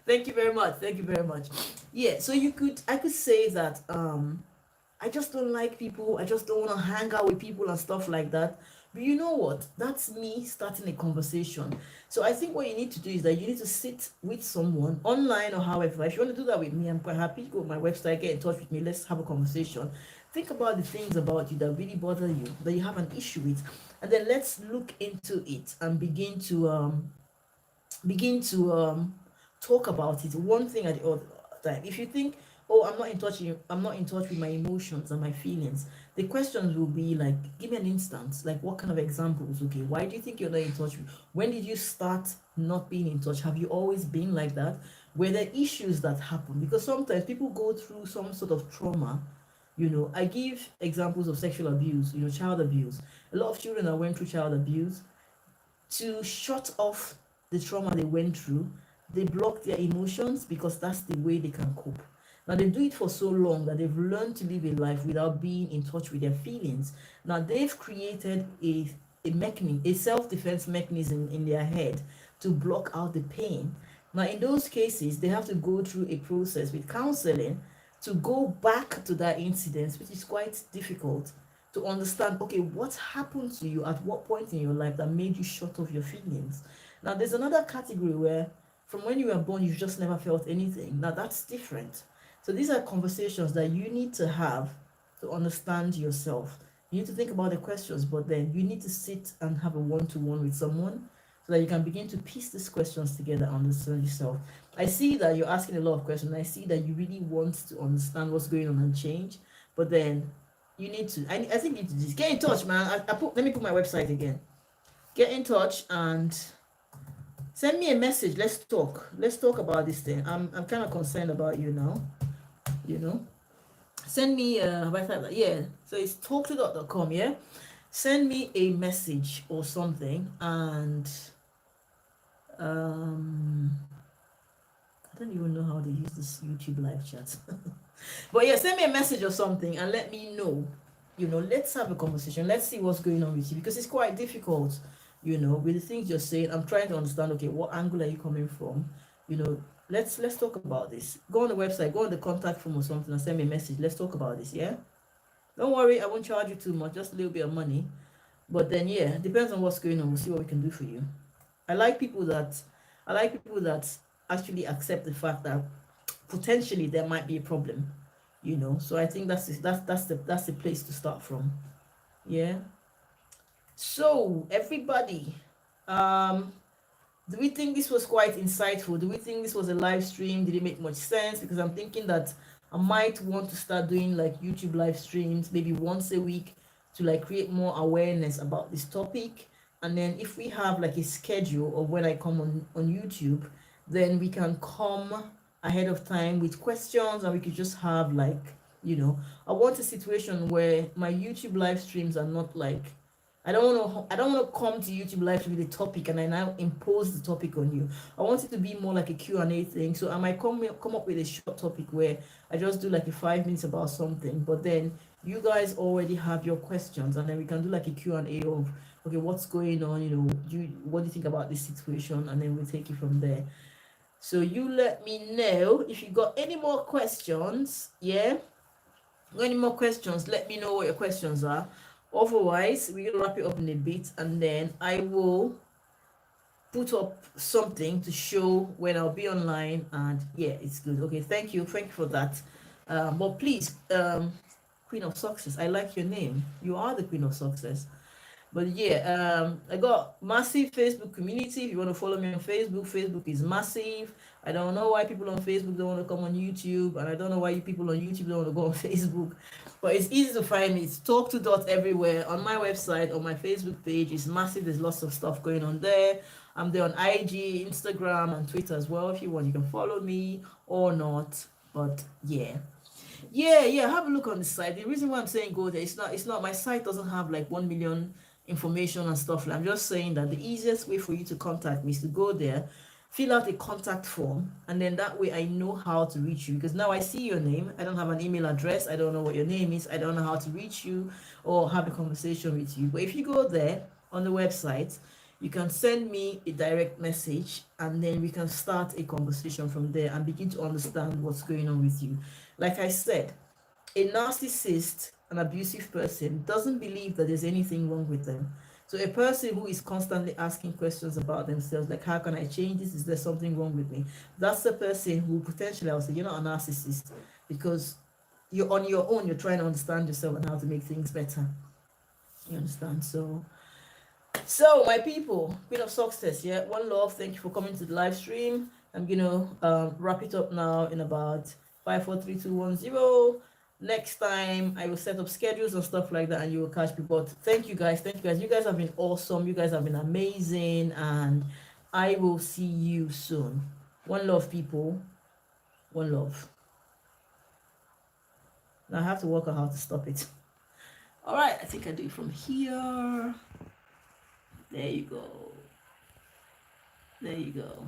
Thank you very much. Thank you very much. Yeah, so I could say that I just don't like people. I just don't want to hang out with people and stuff like that. But you know what? That's me starting a conversation. So I think what you need to do is that you need to sit with someone online or however. If you want to do that with me, I'm quite happy. Go to my website, get in touch with me. Let's have a conversation. Think about the things about you that really bother you, that you have an issue with, and then let's look into it and begin to talk about it one thing at the other time. If you think, oh, I'm not in touch with my emotions and my feelings, the questions will be like, give me an instance, like what kind of examples? Okay, why do you think you're not in touch with, when did you start not being in touch? Have you always been like that? Were there issues that happen? Because sometimes people go through some sort of trauma. I give examples of sexual abuse, child abuse. A lot of children that went through child abuse, to shut off the trauma they went through, they block their emotions because that's the way they can cope. Now they do it for so long that they've learned to live a life without being in touch with their feelings. Now they've created a mechanism, a self-defense mechanism in their head to block out the pain. Now in those cases, they have to go through a process with counseling to go back to that incident, which is quite difficult, to understand, okay, what happened to you at what point in your life that made you shut off your feelings. Now there's another category where from when you were born you just never felt anything. Now that's different. So these are conversations that you need to have to understand yourself. You need to think about the questions, but then you need to sit and have a one-to-one with someone so that you can begin to piece these questions together and understand yourself. I see that you're asking a lot of questions. I see that you really want to understand what's going on and change, but then you need to, I think you need to just get in touch, man. Let me put my website again. Get in touch and send me a message. Let's talk about this thing. I'm kind of concerned about you now. Send me yeah, so it's talkto.com. Yeah, send me a message or something, and I don't even know how to use this YouTube live chat. But yeah, send me a message or something and let me know. Let's have a conversation. Let's see what's going on with you, because it's quite difficult, with the things you're saying. I'm trying to understand, okay, what angle are you coming from? Let's talk about this. Go on the website, go on the contact form or something and send me a message. Let's talk about this, yeah? Don't worry, I won't charge you too much, just a little bit of money. But then yeah, depends on what's going on. We'll see what we can do for you. I like people that actually accept the fact that potentially there might be a problem. So I think that's the place to start from. Yeah. So everybody, do we think this was quite insightful? Do we think this was a live stream? Did it make much sense? Because I'm thinking that I might want to start doing like YouTube live streams maybe once a week to like create more awareness about this topic. And then if we have like a schedule of when I come on YouTube, then we can come ahead of time with questions and we could just have like, I want a situation where my YouTube live streams are not like I don't want to come to YouTube live with a topic and I now impose the topic on you. I want it to be more like a Q&A thing. So I might come up with a short topic where I just do like a 5 minutes about something, but then you guys already have your questions, and then we can do like a Q&A of, okay, what's going on, what do you think about this situation, and then we'll take it from there. So you let me know if you got any more questions. Yeah, any more questions, let me know what your questions are. Otherwise, we're gonna wrap it up in a bit, and then I will put up something to show when I'll be online. And yeah, it's good. Okay, thank you for that. But please, Queen of Success, I like your name. You are the Queen of Success. But yeah, I got massive Facebook community. If you want to follow me on Facebook, Facebook is massive. I don't know why people on Facebook don't want to come on YouTube, and I don't know why you people on YouTube don't want to go on Facebook. But it's easy to find me. It's talk to dot everywhere on my website, on my Facebook page. It's massive. There's lots of stuff going on there. I'm there on IG, Instagram, and Twitter as well. If you want, you can follow me or not. But yeah. Yeah, have a look on the site. The reason why I'm saying go there, it's not my site doesn't have like 1 million information and stuff. I'm just saying that the easiest way for you to contact me is to go there, fill out a contact form, and then that way I know how to reach you, because now I see your name. I don't have an email address. I don't know what your name is. I don't know how to reach you or have a conversation with you. But if you go there on the website, you can send me a direct message, and then we can start a conversation from there and begin to understand what's going on with you. Like I said, a narcissist, an abusive person, doesn't believe that there's anything wrong with them. So a person who is constantly asking questions about themselves, like, how can I change this? Is there something wrong with me? That's the person who potentially, I would say, you're not a narcissist, because you're on your own, you're trying to understand yourself and how to make things better. You understand? So my people, Queen of Success, yeah, one love. Thank you for coming to the live stream. I'm gonna wrap it up now in about 5, 4, 3, 2, 1, 0. Next time I will set up schedules and stuff like that, and you will catch me. But thank you guys, You guys have been awesome. You guys have been amazing, and I will see you soon. One love, people. One love. Now I have to work out how to stop it. All right, I think I do it from here. There you go. There you go.